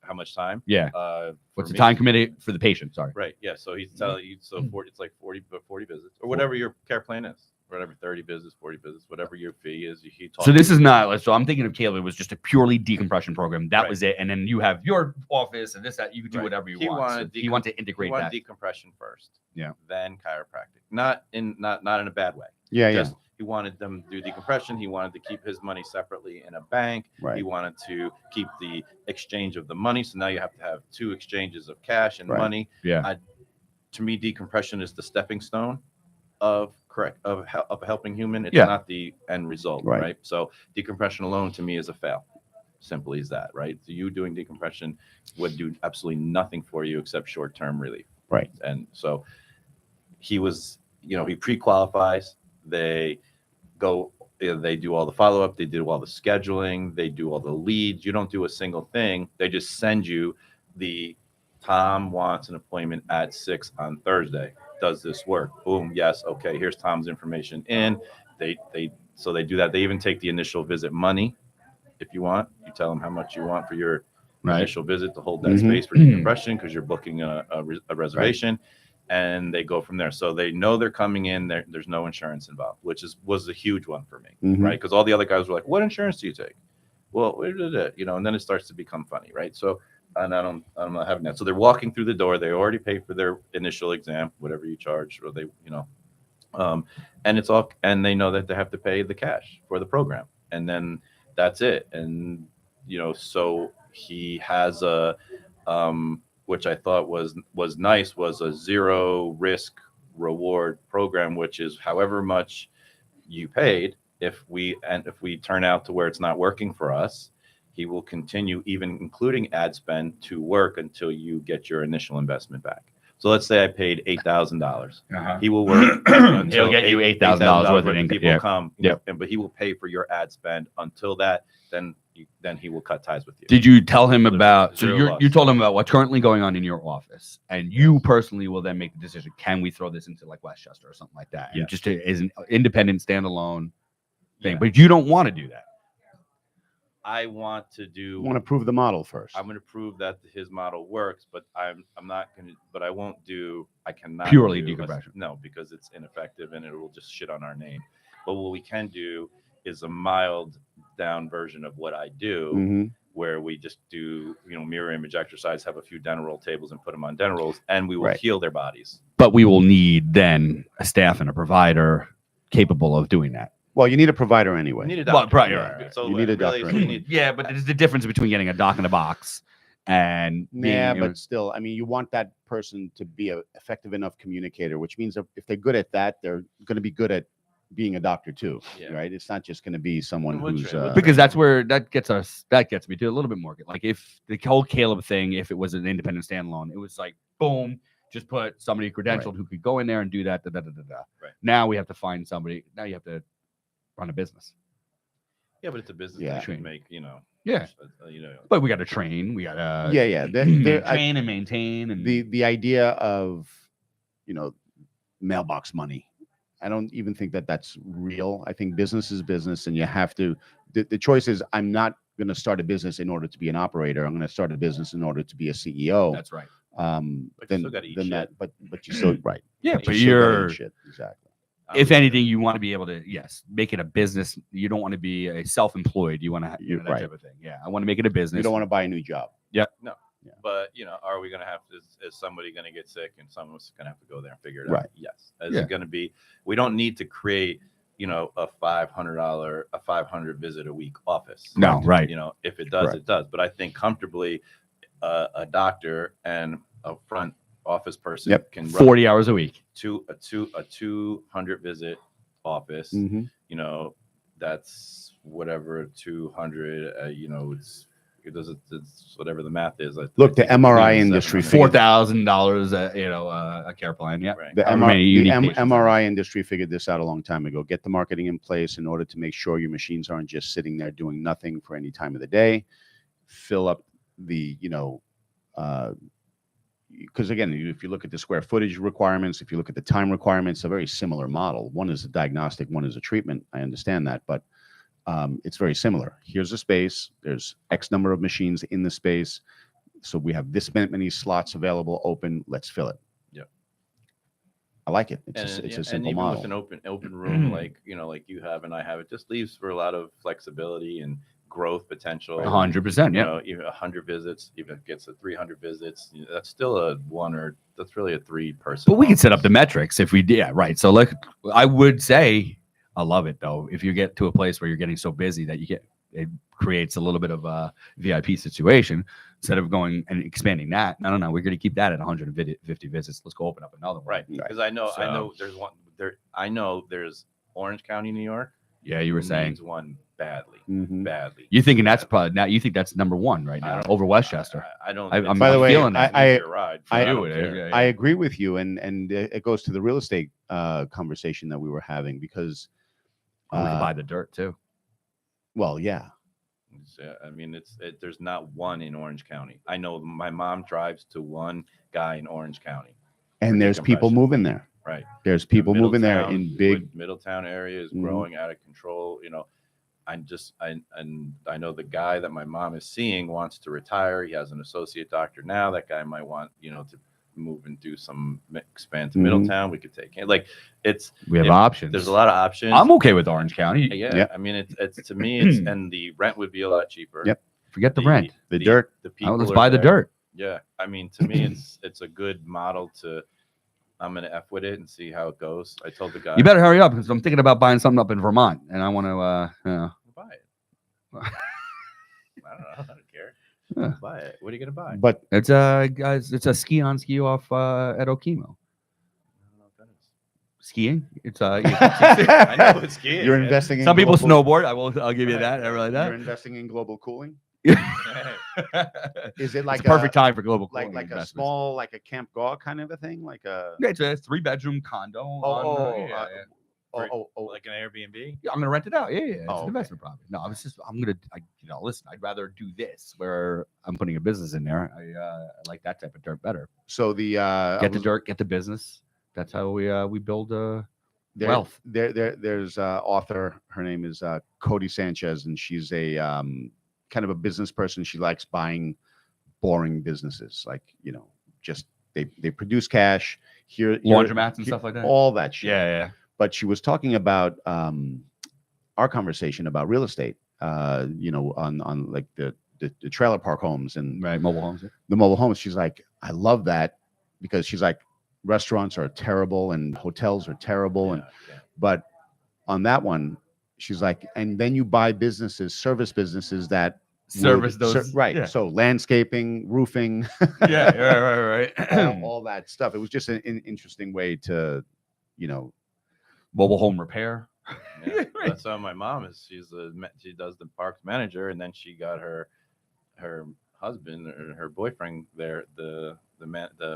How much time? Yeah. For What's the me- time committed for the patient? Sorry. Right. Yeah. So he's telling you, it's like 40 visits or whatever your care plan is, whatever 30 visits, 40 visits, whatever your fee is. He talks. So this is not. So I'm thinking of Caleb. It was just a purely decompression program. That Right. was it. And then you have your office and that. You can do Right. whatever you He want. wanted So he wanted to he integrate wanted that. decompression first. Yeah. Then chiropractic. Not in a bad way. Yeah, yeah. Just he wanted them to do decompression. He wanted to keep his money separately in a bank. Right. He wanted to keep the exchange of the money. So now you have to have 2 exchanges of cash and Right. money. Yeah. To me, decompression is the stepping stone of a helping human. It's Yeah. not the end result, Right. right? So decompression alone to me is a fail. Simply as that, right? So you doing decompression would do absolutely nothing for you except short-term relief. Right. And so he was, he pre-qualifies. They do all the follow-up. They do all the scheduling. They do all the leads. You don't do a single thing. They just send you Tom wants an appointment at 6 on Thursday. Does this work? Boom. Yes. Okay. Here's Tom's information in. They do that. They even take the initial visit money. If you want, you tell them how much you want for your Right. initial visit to hold that Mhm. space for decompression because you're booking a reservation, and they go from there. So they know they're coming in. There's no insurance involved, which was a huge one for me, Mhm. right? Because all the other guys were like, "What insurance do you take?" Well, and then it starts to become funny, right? So, and I'm not having that. So they're walking through the door. They already pay for their initial exam, whatever you charge, or they, and it's all, and they know that they have to pay the cash for the program, and then that's it. And so he has a, which I thought was nice, was a 0 risk reward program, which is however much you paid. If we turn out to where it's not working for us, he will continue, even including ad spend, to work until you get your initial investment back. So let's say I paid $8,000. He will work. He'll get you $8,000 worth of income. People Yeah. come, Yeah. but he will pay for your ad spend until that. Then he will cut ties with you. Did you tell him There's about? So zero you loss. told him about what's currently going on in your office, and you personally will then make the decision. Can we throw this into like Westchester or something like that? And Yeah. just as an independent, standalone thing. Yeah. But you don't want to do that. I want to do. Want to prove the model first. I'm going to prove that his model works, but I'm not going to. But I won't do. I cannot Purely do decompression. No, because it's ineffective and it will just shit on our name. But what we can do is a mild down version of what I do, Mhm. where we just do, mirror image exercise, have a few dental roll tables and put them on dental rolls, and we will Right. heal their bodies. But we will need then a staff and a provider capable of doing that. Well, you need a provider anyway. We need a Well, doctor. right, Yeah. right, right. So You need a really, doctor we anyway. need, Yeah, but there's the difference between getting a doc in a box and being, Yeah, but still, I mean, you want that person to be a effective enough communicator, which means if they're good at that, they're going to be good at being a doctor too, Yeah. right? It's not just going to be someone And we'll who's train- we'll because that's where that gets me to a little bit more. Like if the whole Caleb thing, if it was an independent standalone, it was like boom, just put somebody credentialed who could go in there and do that. Right. Now we have to find somebody. Now you have to run a business. Yeah, but it's a business Yeah. that should make, Yeah, you but we got to train. We got to yeah. train and maintain and The idea of, mailbox money, I don't even think that that's real. I think business is business, and you have to. The choice is, I'm not going to start a business in order to be an operator. I'm going to start a business in order to be a CEO. that's right. But you Then still gotta eat then shit. that, but you still right. Yeah, But but you still gotta eat you're shit. Exactly. if anything, you want to be able to make it a business. You don't want to be a self-employed. You want to have You're that right. type of thing. Yeah, I want to make it a business. You don't want to buy a new job. But are we going to have to? Is somebody going to get sick and someone's going to have to go there and figure it Right. out? Yes. Is Yeah. it going to be? We don't need to create, a $500 visit a week office. No, right. If it does, Correct. it does. But I think comfortably, a doctor and a front office person Yep. can run 40 hours a week. a 200 visit office. Mhm. That's whatever 200. It's whatever the math is. Look, the think it's MRI between industry 700. $4,000. A care plan. Yeah. Right. The, However MR, many the unique M- patients there. MRI industry figured this out a long time ago. Get the marketing in place in order to make sure your machines aren't just sitting there doing nothing for any time of the day. Fill up the, because again, if you look at the square footage requirements, if you look at the time requirements, a very similar model. One is a diagnostic, one is a treatment. I understand that, but it's very similar. Here's a space. There's X number of machines in the space. So we have this many slots available open. Let's fill it. Yep. I like it. And It's a even simple model. with an open room like you have and I have, it just leaves for a lot of flexibility and growth potential. 100%. Yeah. Even 100 visits, even if it gets to 300 visits, that's still that's really a 3-person. But we can set up office. the metrics if we did. Yeah, right. So I would say I love it though. If you get to a place where you're getting so busy that it creates a little bit of a VIP situation instead of going and expanding that. No, we're going to keep that at 150 visits. Let's go open up another one. Right. Because I know So- there's one there. I know there's Orange County, New York. Yeah, you were who saying. needs one badly. Mhm. Badly. You're thinking that's probably now. You think that's number one right I now don't- over Westchester. I don't. I'm By the way, feeling that. I- ride. I- don't do it, care. yeah. I agree with you, and it goes to the real estate conversation that we were having because, We can buy the dirt too. well, yeah, I mean, there's not one in Orange County. I know my mom drives to one guy in Orange County. and there's people decompression. moving there. Right. There's people moving there Middletown, in big. Middletown area is Mhm. growing out of control. I know the guy that my mom is seeing wants to retire. He has an associate doctor now. That guy might want, to move and do expand to Mhm. Middletown. We could take it. Like We have If options. there's a lot of options. I'm okay with Orange County. Yeah. Yep. I mean, it's to me, and the rent would be a lot cheaper. Yep. Forget the rent. The dirt. The people. Let's are buy the there. dirt. Yeah. I mean, to me, it's a good model to. I'm gonna F with it and see how it goes. I told the guy. You better hurry up because I'm thinking about buying something up in Vermont, and I want to. buy it. I don't know. I don't care. Yeah. Buy it. What are you gonna buy? But It's guys. It's a ski on, ski off at Okemo. I don't know what that is. Skiing. It's I know it's skiing. you're man. investing in Some people global- snowboard. I'll give you that. I like You're that. investing in global cooling. it's Is it like a perfect time for global like cooling a investments. small, like a Camp Gaw kind of a thing, like a Yeah, it's a 3-bedroom condo. Like an Airbnb. Yeah, I'm gonna rent it out. Yeah. It's Oh, an okay. investment property. No, listen. I'd rather do this where I'm putting a business in there. I like that type of dirt better. So the Get the dirt, get the business. That's how we build wealth. There's author. Her name is Cody Sanchez, and she's a kind of a business person. She likes buying boring businesses, like just they produce cash. Here, Laundromats and stuff like that. all that shit. Yeah. But she was talking about our conversation about real estate. on like the trailer park homes and Right, mobile homes. the mobile homes. She's like, I love that because she's like, restaurants are terrible and hotels are terrible, but on that one, she's like, and then you buy service businesses that Service would those, right. yeah. So landscaping, roofing, Yeah, right. all that stuff. It was just an interesting way to, Mobile home repair. Yeah, that's how my mom is. She does the parks manager, and then she got her husband or her boyfriend there the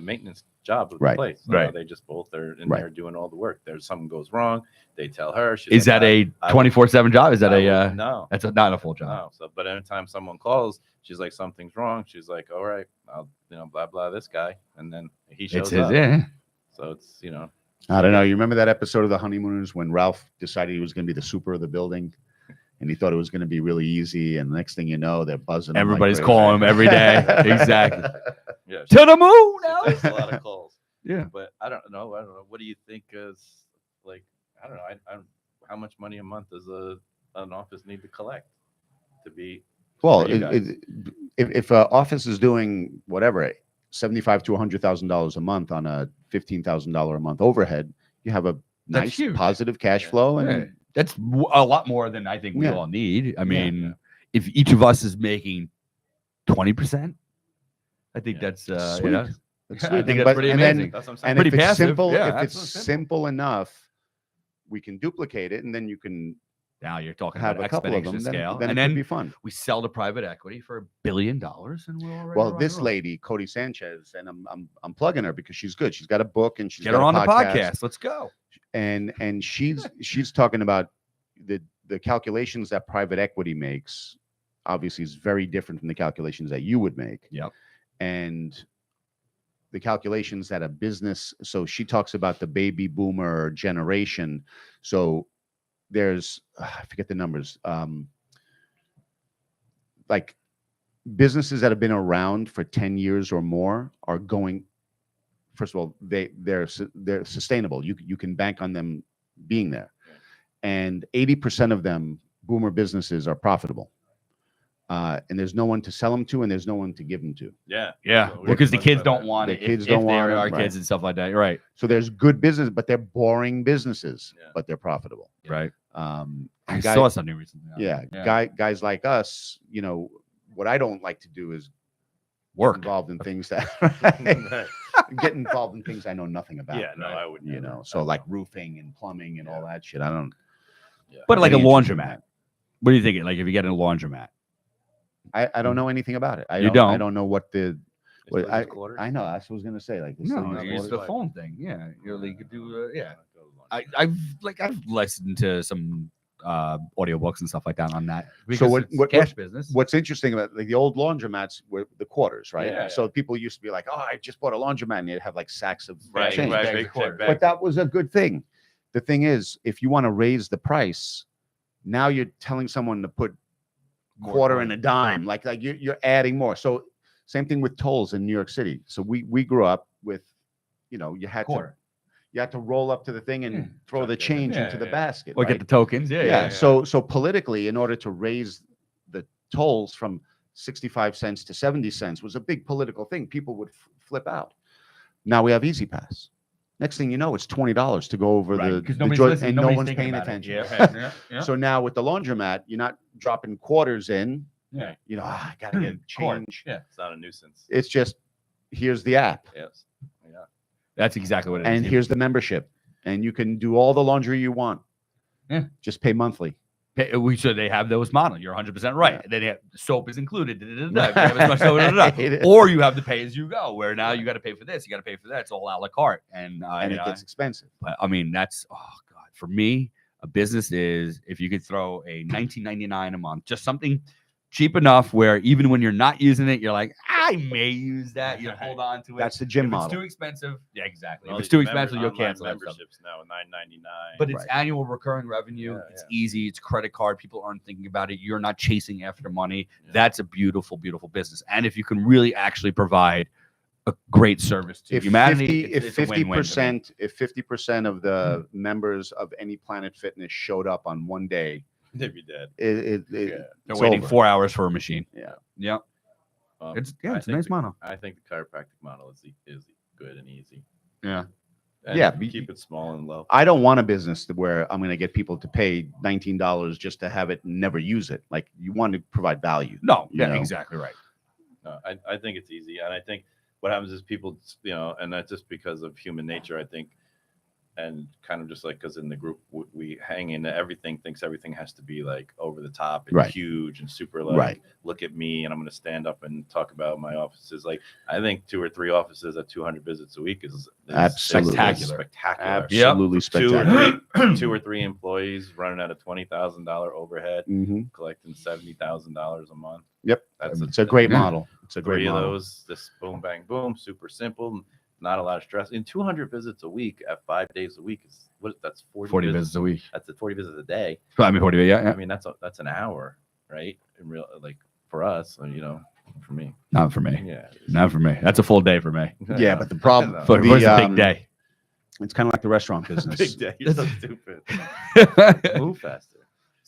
maintenance job of the Right. place. So Right. now they just both are in Right. there doing all the work. There's something goes wrong, they tell her. She's Is like, that a 24/7 job? Is that no? that's not a full job. No. So, but anytime someone calls, she's like, something's wrong. She's like, all right, I'll blah blah this guy, and then he shows It's his, up. yeah. So it's I don't know. You remember that episode of The Honeymooners when Ralph decided he was going to be the super of the building, and he thought it was going to be really easy, and the next thing you know, they're buzzing. him like Everybody's crazy. calling him every day. Exactly. Yeah. To the moon. She takes a lot of calls. Yeah. But I don't know. What do you think is like? I don't know. I how much money a month does an office need to collect to be? Well, for you guys? if an office is doing whatever, $75,000 to $100,000 a month on a $15,000 a month overhead, you have a That's nice huge. positive cash flow, and Right. That's a lot more than I think we Yeah. all need. I mean, Yeah. if each of us is making 20%, I think Yeah. that's Sweet. I That's think sweet. that's But- pretty and then- amazing. That's what I'm saying. And Pretty if it's passive. simple, Yeah, if it's absolutely simple enough, we can duplicate it, and then you can Now you're talking have about a couple of exponential them. scale, Then and it could then be fun. we sell to private equity for $1 billion, and we're already Well, rocking this and rolling. lady, Cody Sanchez, and I'm plugging her because she's good. She's got a book and she's Get got her a on the podcast. podcast. Let's go. And she's talking about the calculations that private equity makes. Obviously, is very different from the calculations that you would make. Yep. And the calculations that a business. So she talks about the baby boomer generation. So there's I forget the numbers. Like businesses that have been around for 10 years or more are going. First of all, they're sustainable. You can bank on them being there, and 80% of them boomer businesses are profitable. And there's no one to sell them to, and there's no one to give them to. Yeah. Yeah, So we're because the much kids better. don't want The it. kids if don't there want are it, right. kids and stuff like that. Right. So there's good business, but they're boring businesses, Yeah. but they're profitable. Right. And I guy- saw something recently. on yeah, it. guys like us, what I don't like to do is get Work. involved in things that Right. get involved in things I know nothing about. Yeah, no, I would never. So like roofing and plumbing and all that shit. I don't. Yeah. But like a Any interest in laundromat. What are you thinking? Like if you get in a laundromat, I don't know anything about it. I You don't. I don't? don't know what the. It's What, still I just quarters? I know. That's what I was gonna say. Like this no, thing is it's quarters. the phone thing. Yeah, you could do. Yeah, I I've listened to some audiobooks and stuff like that on that. So because what- it's what- cash business? What's interesting about like the old laundromats were the quarters, right? Yeah, So people used to be like, "Oh, I just bought a laundromat," and they'd have like sacks of Right, change. right, Bags big of quarters. bag. But that was a good thing. The thing is, if you want to raise the price, now you're telling someone to put More quarter money. and a dime. Like you're adding more. So same thing with tolls in New York City. So we grew up with, you had Quarter. to roll up to the thing and Yeah. throw the Yeah, change yeah, into the yeah. basket. Or right? get the tokens. Yeah, yeah. yeah. So politically, in order to raise the tolls from 65 cents to 70 cents was a big political thing. People would flip out. Now we have Easy Pass. Next thing you know, it's $20 to go over the, because the nobody's joint, listening, and no nobody's one's thinking paying about it. attention. Yeah, right, yeah, yeah. So now with the laundromat, you're not dropping quarters in. Yeah. I gotta get Quarter. change. Yeah, It's not a nuisance. It's just here's the app, Yes. Yeah. that's exactly what it is. and here's the membership, and you can do all the laundry you want. Yeah. Just pay monthly. So they have those models. You're 100% right. Yeah. Then they have, soap is included. da-da-da-da. You have as much soap, da-da-da-da. Or you have the pay as you go, where now you got to pay for this, you got to pay for that. It's all a la carte, and And it gets expensive. But I mean, that's god. For me, a business is if you could throw a $19.99 a month, just something cheap enough where even when you're not using it, you're like, I may use that. You hold on to it. That's the gym if model. it's too expensive, yeah, exactly. All If it's these too expensive, you'll online cancel that stuff. memberships now, $9.99. But it's Right. annual recurring revenue. Yeah, It's yeah. easy. It's credit card. People aren't thinking about it. You're not chasing after money. Yeah. That's a beautiful, beautiful business. And if you can really actually provide a great service to If humanity, 50, it's a win-win to me. if 50% of the members of any Planet Fitness showed up on one day They'd be dead. It Yeah. They're it's waiting over. 4 hours for a machine. Yeah. Yep. It's a think nice model. I think the chiropractic model is good and easy. Yeah. And Yeah, you but keep it small and low. I don't want a business where I'm going to get people to pay $19 just to have it and never use it. Like, you want to provide value. No, You yeah, know? exactly right. No, I think it's easy, and I think what happens is people, and that's just because of human nature, I think, and kind of just like because in the group we hang in everything, thinks everything has to be like over the top and Right. huge and super like Right. look at me and I'm going to stand up and talk about my offices. Like I think 2 or 3 offices at 200 visits a week is Absolutely. spectacular. Absolutely spectacular. 2 or 3 employees running at a $20,000 overhead, Hmm. collecting $70,000 a month. Yep. That's It's a great Yeah. model. It's a great 3 of model. those, just boom, bang, boom, super simple, not a lot of stress. In 200 visits a week at 5 days a week is that's 40 visits a week. That's 40 visits a day. I mean, 40, yeah. I mean, that's an hour, right? In real, like for us, for me, Not for me. yeah, Not for me. That's a full day for me. Yeah, but the problem, No. But the, it's a big day. It's kind of like the restaurant business. big day. You're so stupid. Move faster.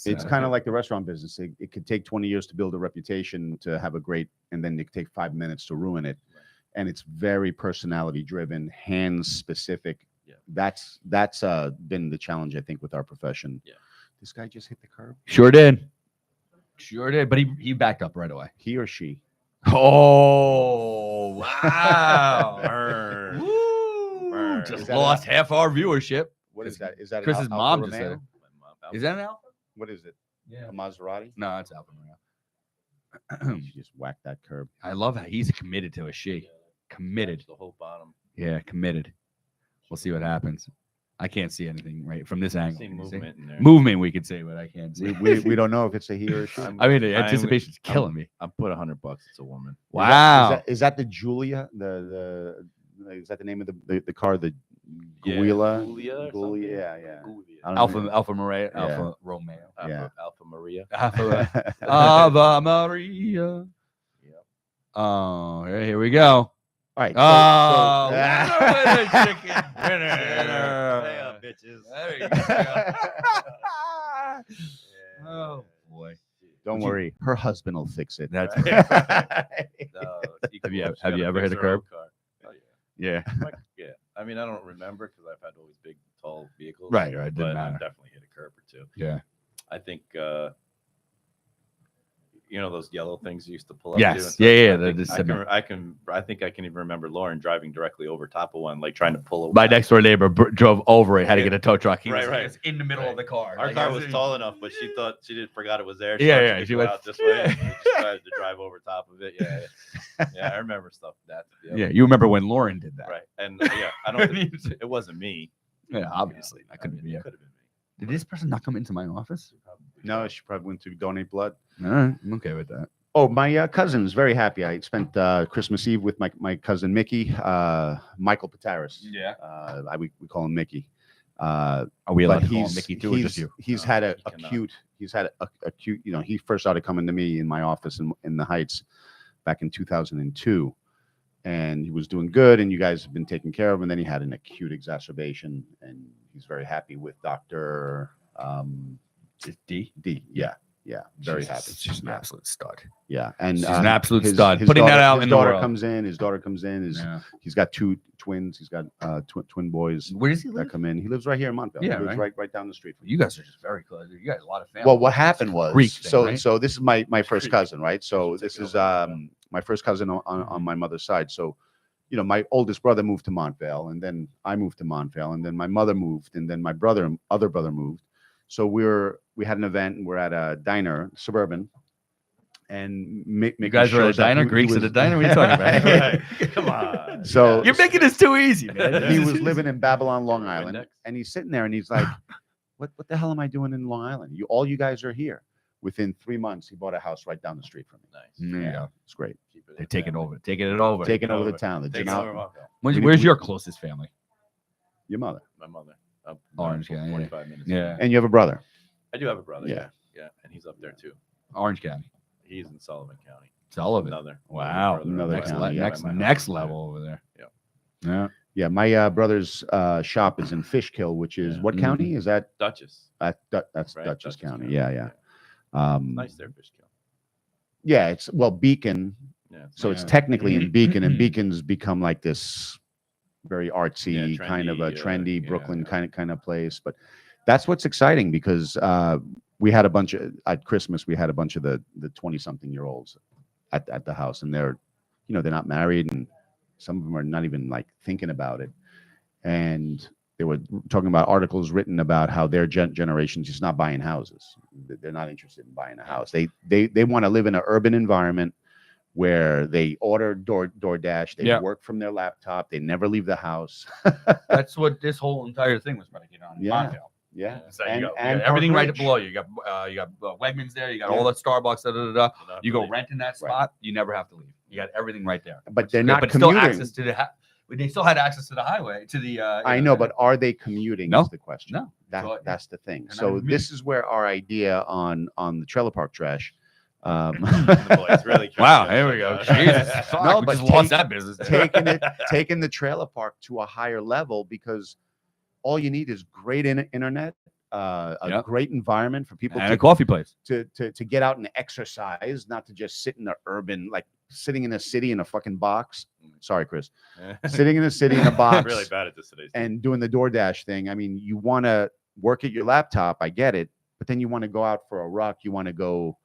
It's kind of like the restaurant business. It could take 20 years to build a reputation, to have a great, and then it could take 5 minutes to ruin it. And it's very personality driven, hands specific. Yeah. That's been the challenge, I think, with our profession. Yeah. This guy just hit the curb. Sure did. Sure did. But he backed up right away. He or she. Oh, wow. Burn. Woo. Burn. Just Is that lost half our viewership. What is that? Is that an Chris's Alfa mom just said Romeo? it. Is that an Alpha? What is it? Yeah. A Maserati? No, it's Alpha You Romeo. should just whack that curb. I love how he's committed to a she. Committed. The whole bottom. Yeah, committed. We'll see what happens. I can't see anything right from this angle. See Can you see? movement in there. Movement, we could say, but I can't see. We don't know if it's a he or a she. I mean, the I'm- anticipation's killing me. I put $100. It's a woman. Wow. Is that the Julia? Is that the name of the car? The Yeah, Guila? Giulia or Gulia, something? yeah, yeah. Giulia. I don't Alpha know. Alpha Maria, Yeah. Alpha Romeo. Yeah. Alpha Maria. Alpha Ave Maria. Yep. Oh, here we go. All right. Oh, so- winner, chicken winner. Hey up, bitches. There you go. Oh boy. Don't worry, her husband will fix it. That's No, Have you- she have you gotta ever fix hit a her own curb? car. Oh, yeah. yeah. Yeah. I mean, I don't remember because I've had always big, tall vehicles. Right, didn't But matter. I've definitely hit a curb or two. Yeah. I think, those yellow things you used to pull up Yes. to. and Yeah, stuff? yeah, I think I can even remember Lauren driving directly over top of one, like trying to pull over. My next door neighbor drove over it, had to get a tow truck. He Right, was, right. he was in the middle of the car. Our Like, car it was tall enough, but she thought forgot it was there. Yeah, thought yeah, could she go went, out this way. And she just decided to drive over top of it. Yeah, yeah. I remember stuff like that. Yeah, you remember when Lauren did that? Right. And yeah, I don't. It wasn't me. Yeah, obviously. That I couldn't mean, be it it. could have been me. Did this person not come into my office? No, she probably went to donate blood. All right, I'm okay with that. Oh, my cousin is very happy. I spent Christmas Eve with my cousin Mickey, Michael Pataris. Yeah. We call him Mickey. Are we allowed But to call him Mickey too, or just you? He's No, had he cannot. he's had a acute, he first started coming to me in my office in the Heights back in 2002. And he was doing good, and you guys have been taking care of him. And then he had an acute exacerbation, and he's very happy with Dr. D. D. Yeah, very She's- happy. She's an Yeah. absolute stud. Yeah, and She's an absolute stud. his Putting that daughter- out his in the daughter world. comes in. His daughter comes in. Yeah. He's got 2 twins. He's got twin boys Where does he that live? come in. He lives right here in Montville. Yeah, he lives right. right down the street. You guys are just very close. You guys have a lot of family. Well, what happened was Greek thing, so right? so this is my first Greek. cousin, right? So Should this take it is over. my first cousin on my mother's side. So, my oldest brother moved to Montvale, and then I moved to Montvale, and then my mother moved, and then my other brother moved. So we had an event, and we're at a diner, Suburban, and You guys were at a diner? Greeks at a diner? What are you talking about? Right. Come on. So- You're making this too easy, man. He was living in Babylon, Long Right Island, next. and he's sitting there, and he's like, "What the hell am I doing in Long Island? All you guys are here." Within 3 months, he bought a house right down the street from me. Nice. There you go. It's great. Keep it They're in taking family. over. Taking it over. Taking over the over. town. The Taking Janelle- over Montville. we- Where's your closest family? your mother, My mother. Up Orange about County, yeah. 45 minutes. Yeah. and you have a brother. I do have a brother. Yeah. Yeah. And he's up there too. Orange County. He's in Sullivan County. Sullivan. Another. Wow. further Another away. Next, county, le- yeah. next, My house next is there. level over there. Yeah. Yeah. Yeah, my brother's shop is in Fishkill, which is Yeah. what Mhm. county is that? Duchess. That's Right? Dutchess County. Yeah, yeah. Nice there, Fishkill. Yeah, it's well Beacon. Yeah. So it's Yeah. technically in Beacon, and Beacon's become like this very artsy, Yeah, kind of a trendy, trendy Brooklyn yeah. kind of place. But that's what's exciting because we had a bunch of at Christmas we had a bunch of the 20-something-year-olds at the house, and they're they're not married, and some of them are not even like thinking about it, and they were talking about articles written about how their generation's just not buying houses. They're not interested in buying a house. They want to live in an urban environment where they order DoorDash, they Yeah. work from their laptop, they never leave the house. That's what this whole entire thing was predicated on. Yeah. Montvale. Yeah, It's like and you got Park everything right Ridge. below you. You got Wegmans there. You got Yeah. all the Starbucks. Da, da, da, da. Not You go really. rent in that spot. You never have to leave. You got everything right there. But they're Yeah, not but still commuting. access to the. They still had access to the highway to the. I know, but are they commuting? No. Is the question. No. So, That's the thing. not So commuting. this is where our idea on the trailer park trash. The boys really Wow, trying to here we go. Jesus, fuck, No, we but just lost take- that business. taking the trailer park to a higher level, because all you need is great internet, a Yep. great environment for people And a coffee place. to get out and exercise, not to just sit in the urban, like sitting in a city in a fucking box. Sorry, Chris. Sitting in a city in a box really bad at this today. and doing the DoorDash thing. I mean, you want to work at your laptop, I get it, but then you want to go out for a ruck. You want to go,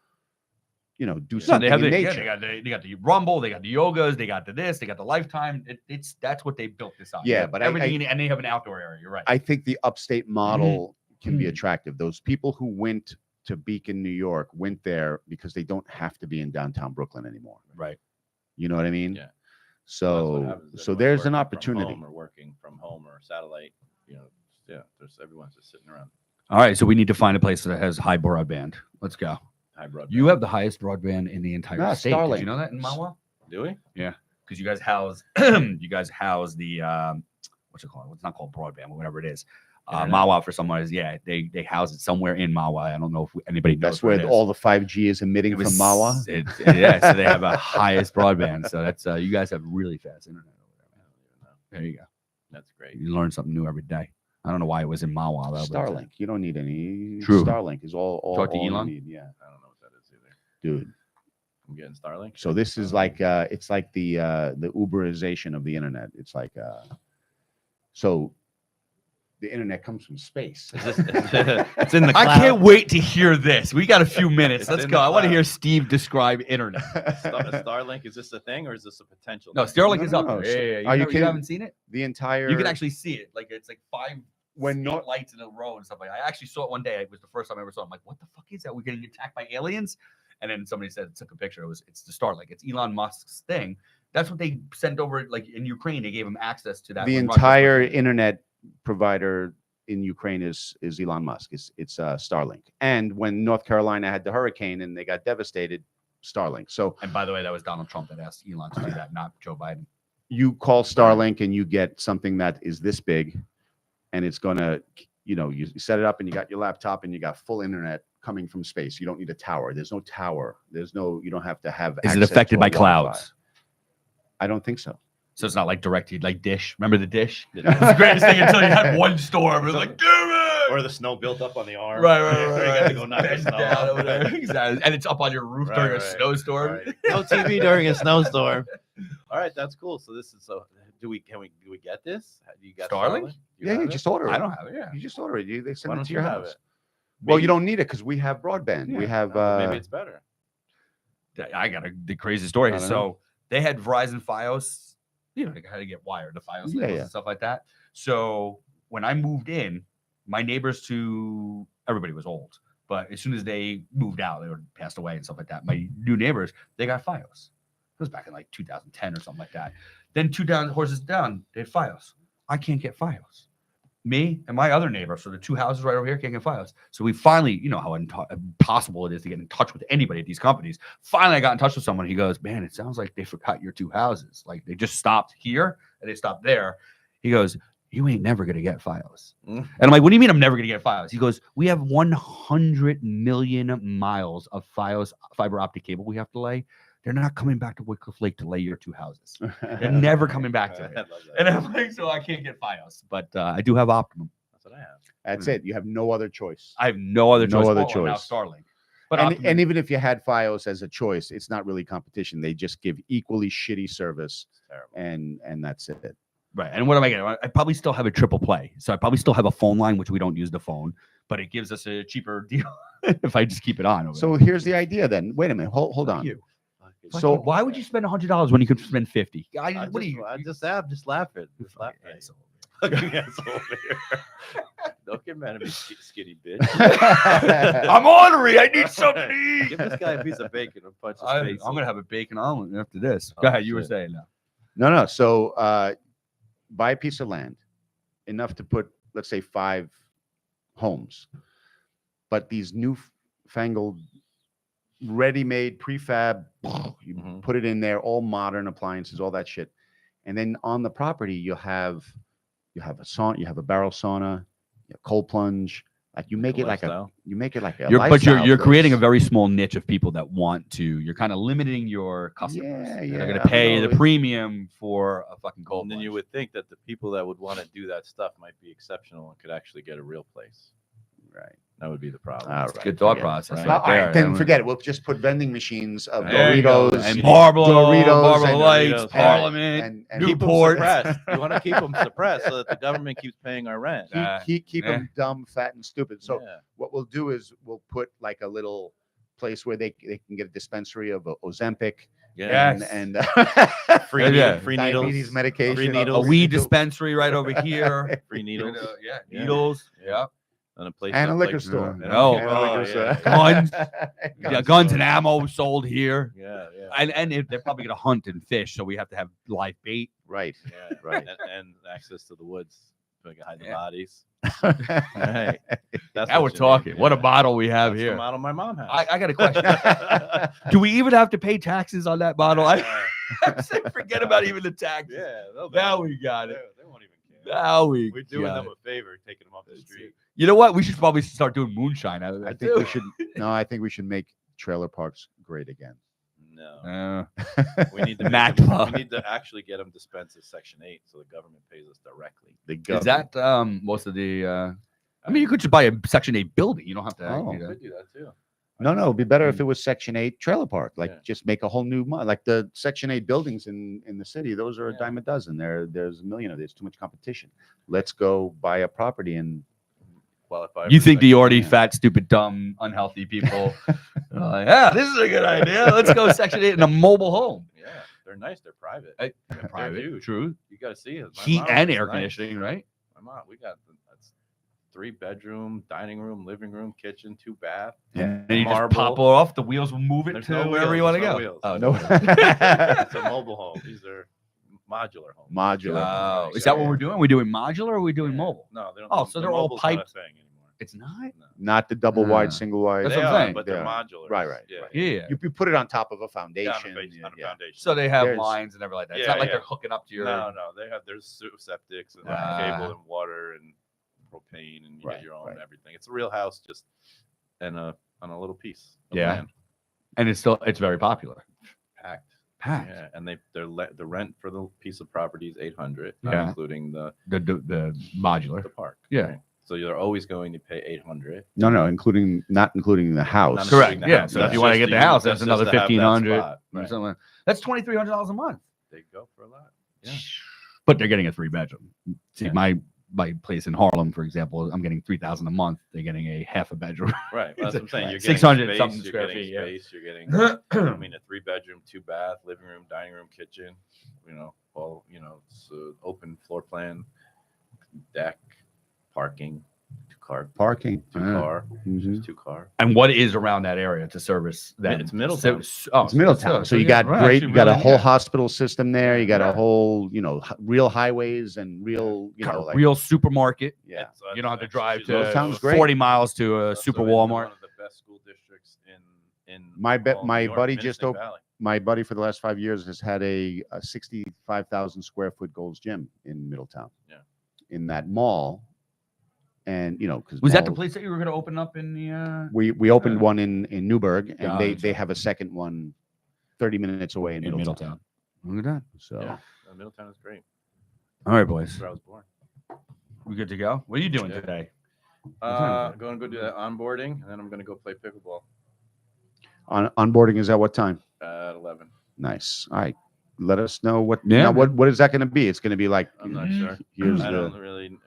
do No, something they have in the, nature. they got the Rumble, they got the yogas, they got the this, they got the Lifetime. That's what they built this on. Yeah, but everything, and they have an outdoor area. You're right. I think the upstate model can be Mhm. attractive. Those people who went to Beacon, New York, went there because they don't have to be in downtown Brooklyn anymore. Right. You know what I mean? Yeah. So there's an opportunity. Or working from home or satellite, there's everyone's just sitting around. All right, so we need to find a place that has high broadband. Let's go. High broadband. You have the highest broadband in the entire No, state. Did Starlink. you know that in Mawa? Do we? Because you guys house the what's it called? It's not called broadband, but whatever it is. Internet? Mawa for someone is they house it somewhere in Mawa. I don't know if anybody knows. That's where it is. all the 5G is emitting It from was- Mawa. Yeah, so they have a highest broadband. So that's you guys have really fast internet over there. I don't even know. There you go. That's great. You learn something new every day. I don't know why it was in Mawa though. but, Starlink. You don't need any. True. Starlink is all Talk to all you Elon? need. Yeah, I don't know what that is either. dude. I'm getting Starlink. So this is like it's like the Uberization of the internet. It's like so the internet comes from space. it's in the I cloud. can't wait to hear this. We got a few minutes. It's Let's in go. the I want to cloud. hear Steve describe internet. Starlink, is this a thing or is this a potential? No, thing? Starlink No, is no, up no. there. Yeah, yeah. Are you You kidding? haven't seen it? The entire You can actually see it. Like it's like 5 when not lights in a row and stuff like that. I actually saw it one day. It was the first time I ever saw it. I'm like, what the fuck is that? We're getting attacked by aliens? And then somebody said, took a picture. It's the Starlink. It's Elon Musk's thing. That's what they sent over. Like in Ukraine, they gave him access to that. the when Russia entire was- internet provider in Ukraine is Elon Musk. It's Starlink. And when North Carolina had the hurricane and they got devastated, Starlink. So And by the way, that was Donald Trump that asked Elon to do that, not Joe Biden. you call Starlink and you get something that is this big, and it's gonna, you set it up and you got your laptop and you got full internet coming from space. You don't need a tower. There's no tower. You don't have to have. Is it access affected to by a Wi-Fi. clouds? I don't think so. So it's not like directed like Dish. Remember the Dish? It's the greatest thing until you had one storm. It was like, damn it! Or the snow built up on the arm. Right. You got to go knock the Bend snow down off. over there. Exactly. And it's up on your roof Right, during a right, snowstorm. Right. No TV during a snowstorm. All right, that's cool. So this is do we get this? Do you got Starlink? Do you Yeah, have you it? just order it. I don't have it. Yeah. You just order it. They Why send it don't to you your have house. it? Well, Maybe- you don't need it because we have broadband. Yeah. We have. maybe it's better. I got the crazy story. I don't So they had Verizon Fios. You know, they had to get wired, the Fios Yeah, labels yeah. and stuff like that. So when I moved in, my neighbors everybody was old, but as soon as they moved out, they were passed away and stuff like that. My new neighbors, they got Fios. It was back in like 2010 or something like that. Then 2 horses down, they had Fios. I can't get Fios. Me and my other neighbor, so the 2 houses right over here, can't get Fios. So we finally, you know how impossible it is to get in touch with anybody at these companies. Finally, I got in touch with someone. He goes, man, it sounds like they forgot your 2 houses. Like they just stopped here and they stopped there. He goes, you ain't never going to get Fios. Mm. And I'm like, what do you mean I'm never going to get Fios? He goes, we have 100 million miles of Fios fiber optic cable we have to lay. They're not coming back to Wycliffe Lake to lay your 2 houses. They're never coming back to I it. love that. And I'm like, so I can't get Fios, but I do have Optimum. That's what I have. That's it. You have no other choice. I have no other No choice. other Oh, and now choice. Starlink. But and even if you had FiOS as a choice, it's not really competition. They just give equally shitty service, It's terrible. and that's it. right. And what am I getting? I probably still have a triple play, so I probably still have a phone line, which we don't use the phone, but it gives us a cheaper deal if I just keep it on. Over So there. here's the idea. Then wait a minute. Hold on. You. So- So why would you spend $100 when you could spend 50? I'm just laughing. Just laughing. Asshole. Fucking asshole over here. Don't get mad at me, skinny bitch. I'm ornery. I need something to eat. Give this guy a piece of bacon and punch his I'm face. gonna have a bacon omelet after this. Oh, Go ahead. You were shit. saying now. No. So buy a piece of land, enough to put, let's say, 5 homes, but these newfangled, ready-made prefab, you Mhm. put it in there, all modern appliances, all that shit, and then on the property you have a sauna, you have a barrel sauna, you have cold plunge. Like you make it like a You're lifestyle creating a place. very small niche of people that want to. You're kind of limiting your customers. Yeah, They're yeah, going I to pay know. the premium for a fucking cold And then plunge. you would think that the people that would want to do that stuff might be exceptional and could actually get a real place. Right. That would be the problem. All It's a right, good thought forget it. process. Right. Right All right, there. then And- forget it. We'll just put vending machines of There you go. Doritos and Marlboro, Doritos Marlboro and Lights, Doritos, Parliament, and Keep them Newport. suppressed. You want to keep them suppressed so that the government keeps paying our rent. keep Yeah. them dumb, fat, and stupid. So Yeah. what we'll do is we'll put like a little place where they can get a dispensary of Ozempic Yeah. Yes. and Free, Yeah, needle- yeah. free diabetes needles. medication, Free A needles. weed dispensary right over here. Free needles. Yeah, Yeah. needles. Yeah. And a place and a up, liquor like- store. No. And a Oh, liquor store. yeah. Guns. Guns. Yeah, guns and ammo sold here. Yeah, yeah. And if they're probably gonna hunt and fish, so we have to have live bait. Right. Yeah, Right. And access to the woods so we can hide the Yeah. bodies. Right. That's Now what we're you need. talking. What a Yeah. bottle we have That's the here. model my mom has. I got a question. Do we even have to pay taxes on that bottle? I said forget about even the taxes. Yeah, Now we got they, it. they won't even care. Now we We're doing got them it. a favor, taking them off the That's street. it. You know what? We should probably start doing moonshine out of that. I think we too. should. No, I think we should make trailer parks great again. No, Uh, we need to Mac make them, Plug. we need to actually get them dispensed as Section 8 so the government pays us directly. The is government. that most of the? I mean, you could just buy a Section 8 building. You don't have to. Oh. do that. Could do that too. No, it'd be better if it was Section 8 trailer park. Like Yeah. just make a whole new like the Section 8 buildings in the city. Those are a Yeah. dime a dozen. There's a million of. There's too much competition. Let's go buy a property and Qualify. You for think the Section already 8. fat, stupid, dumb, unhealthy people? Yeah, this is a good idea. Let's go Section 8 in a mobile home. Yeah, they're nice. They're private. Hey, They're private, huge. true. You got to see it. My Heat mom and was air nice. conditioning, right? My mom, we got that's 3-bedroom, dining room, living room, kitchen, 2 bath. And then you just Marble. pop it off. The wheels will move it There's to no wherever wheels, you want to there's no go. wheels. Oh, no. It's a mobile home. These are modular homes. modular. Oh, Nice. is that Yeah, what we're doing? Are we doing modular or are we doing Yeah. mobile? No, they don't. Oh, do- so the they're all mobile's not a piped? thing anymore. It's not. No. Not the double Ah. wide, single wide. That's They what I'm are, saying. but they're Yeah. modular. Right, right, Yeah. right. Yeah. You put it on top of a Yeah, foundation. on a base- on a yeah. foundation. So they have There's- lines and everything like that. It's Yeah, not like yeah. they're hooking up to your. No, they have there's septics and Ah. cable and water and propane and you Right, get your own right. everything. It's a real house just and on a little piece. Of Yeah. land. And it's very popular. Packed. Packed. Yeah, and the rent for the piece of property is $800, not Yeah. including the The modular. park. Yeah. right? So you're always going to pay $800. No, not including the house. Not Correct. including the Yeah. house. So if That's you want to just get the use- house, that's just another to have that 1,500. spot. or Right. something. That's $2,300 a month. They go for a lot. Yeah. But they're getting a 3-bedroom. See, Yeah. my place in Harlem, for example, I'm getting $3,000 a month. They're getting a half a bedroom. Right. Well, that's what I'm saying. You're 600 getting something space, square you're getting feet, yeah. space, you're getting I mean a 3-bedroom, 2-bath, living room, dining room, kitchen, all it's open floor plan, deck, parking, 2-car, Parking. 2-car, Mhm. just 2-car. And what is around that area to service that? It's Middletown. It's Middletown, so you got great. you got a whole hospital system there. You got a whole, real highways and real, like real supermarket. yeah. It's, You don't have to actually- drive she's to also- Sounds great. 40 miles to a also super in Walmart. One of the best school districts in My all my New York, buddy just Minnesota opened. Valley. My buddy for the last 5 years has had a 65,000 square foot Gold's Gym in Middletown. Yeah. In that mall, and because Was that the place that you were going to open up in the? we opened Yeah. one in Newburgh, and they Gotcha. have a second one 30 minutes away in Middletown. Look at that. So Yeah, Middletown is great. All right, That's boys. where I was born. We good to go? What are you doing Yeah. today? Going to go do that onboarding, and then I'm going to go play pickleball. Onboarding is at what time? At 11. Nice. All right. Let us know what. Yeah, Now, man. what is that going to be? It's going to be like. I'm not sure. Here's I the. don't really.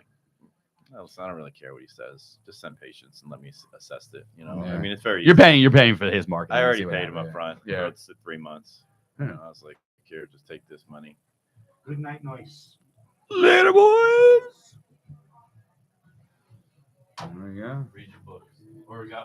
I don't really care what he says. Just send patients and let me assess it. You know, Yeah. I mean, it's very. You're easy. paying for his marketing. I already See what paid him happens. up front. Yeah. Yeah, it's 3 months. Yeah. You know, I was like, here, just take this money. Good night, noise. Later, boys. There we go. Read your books. Or we got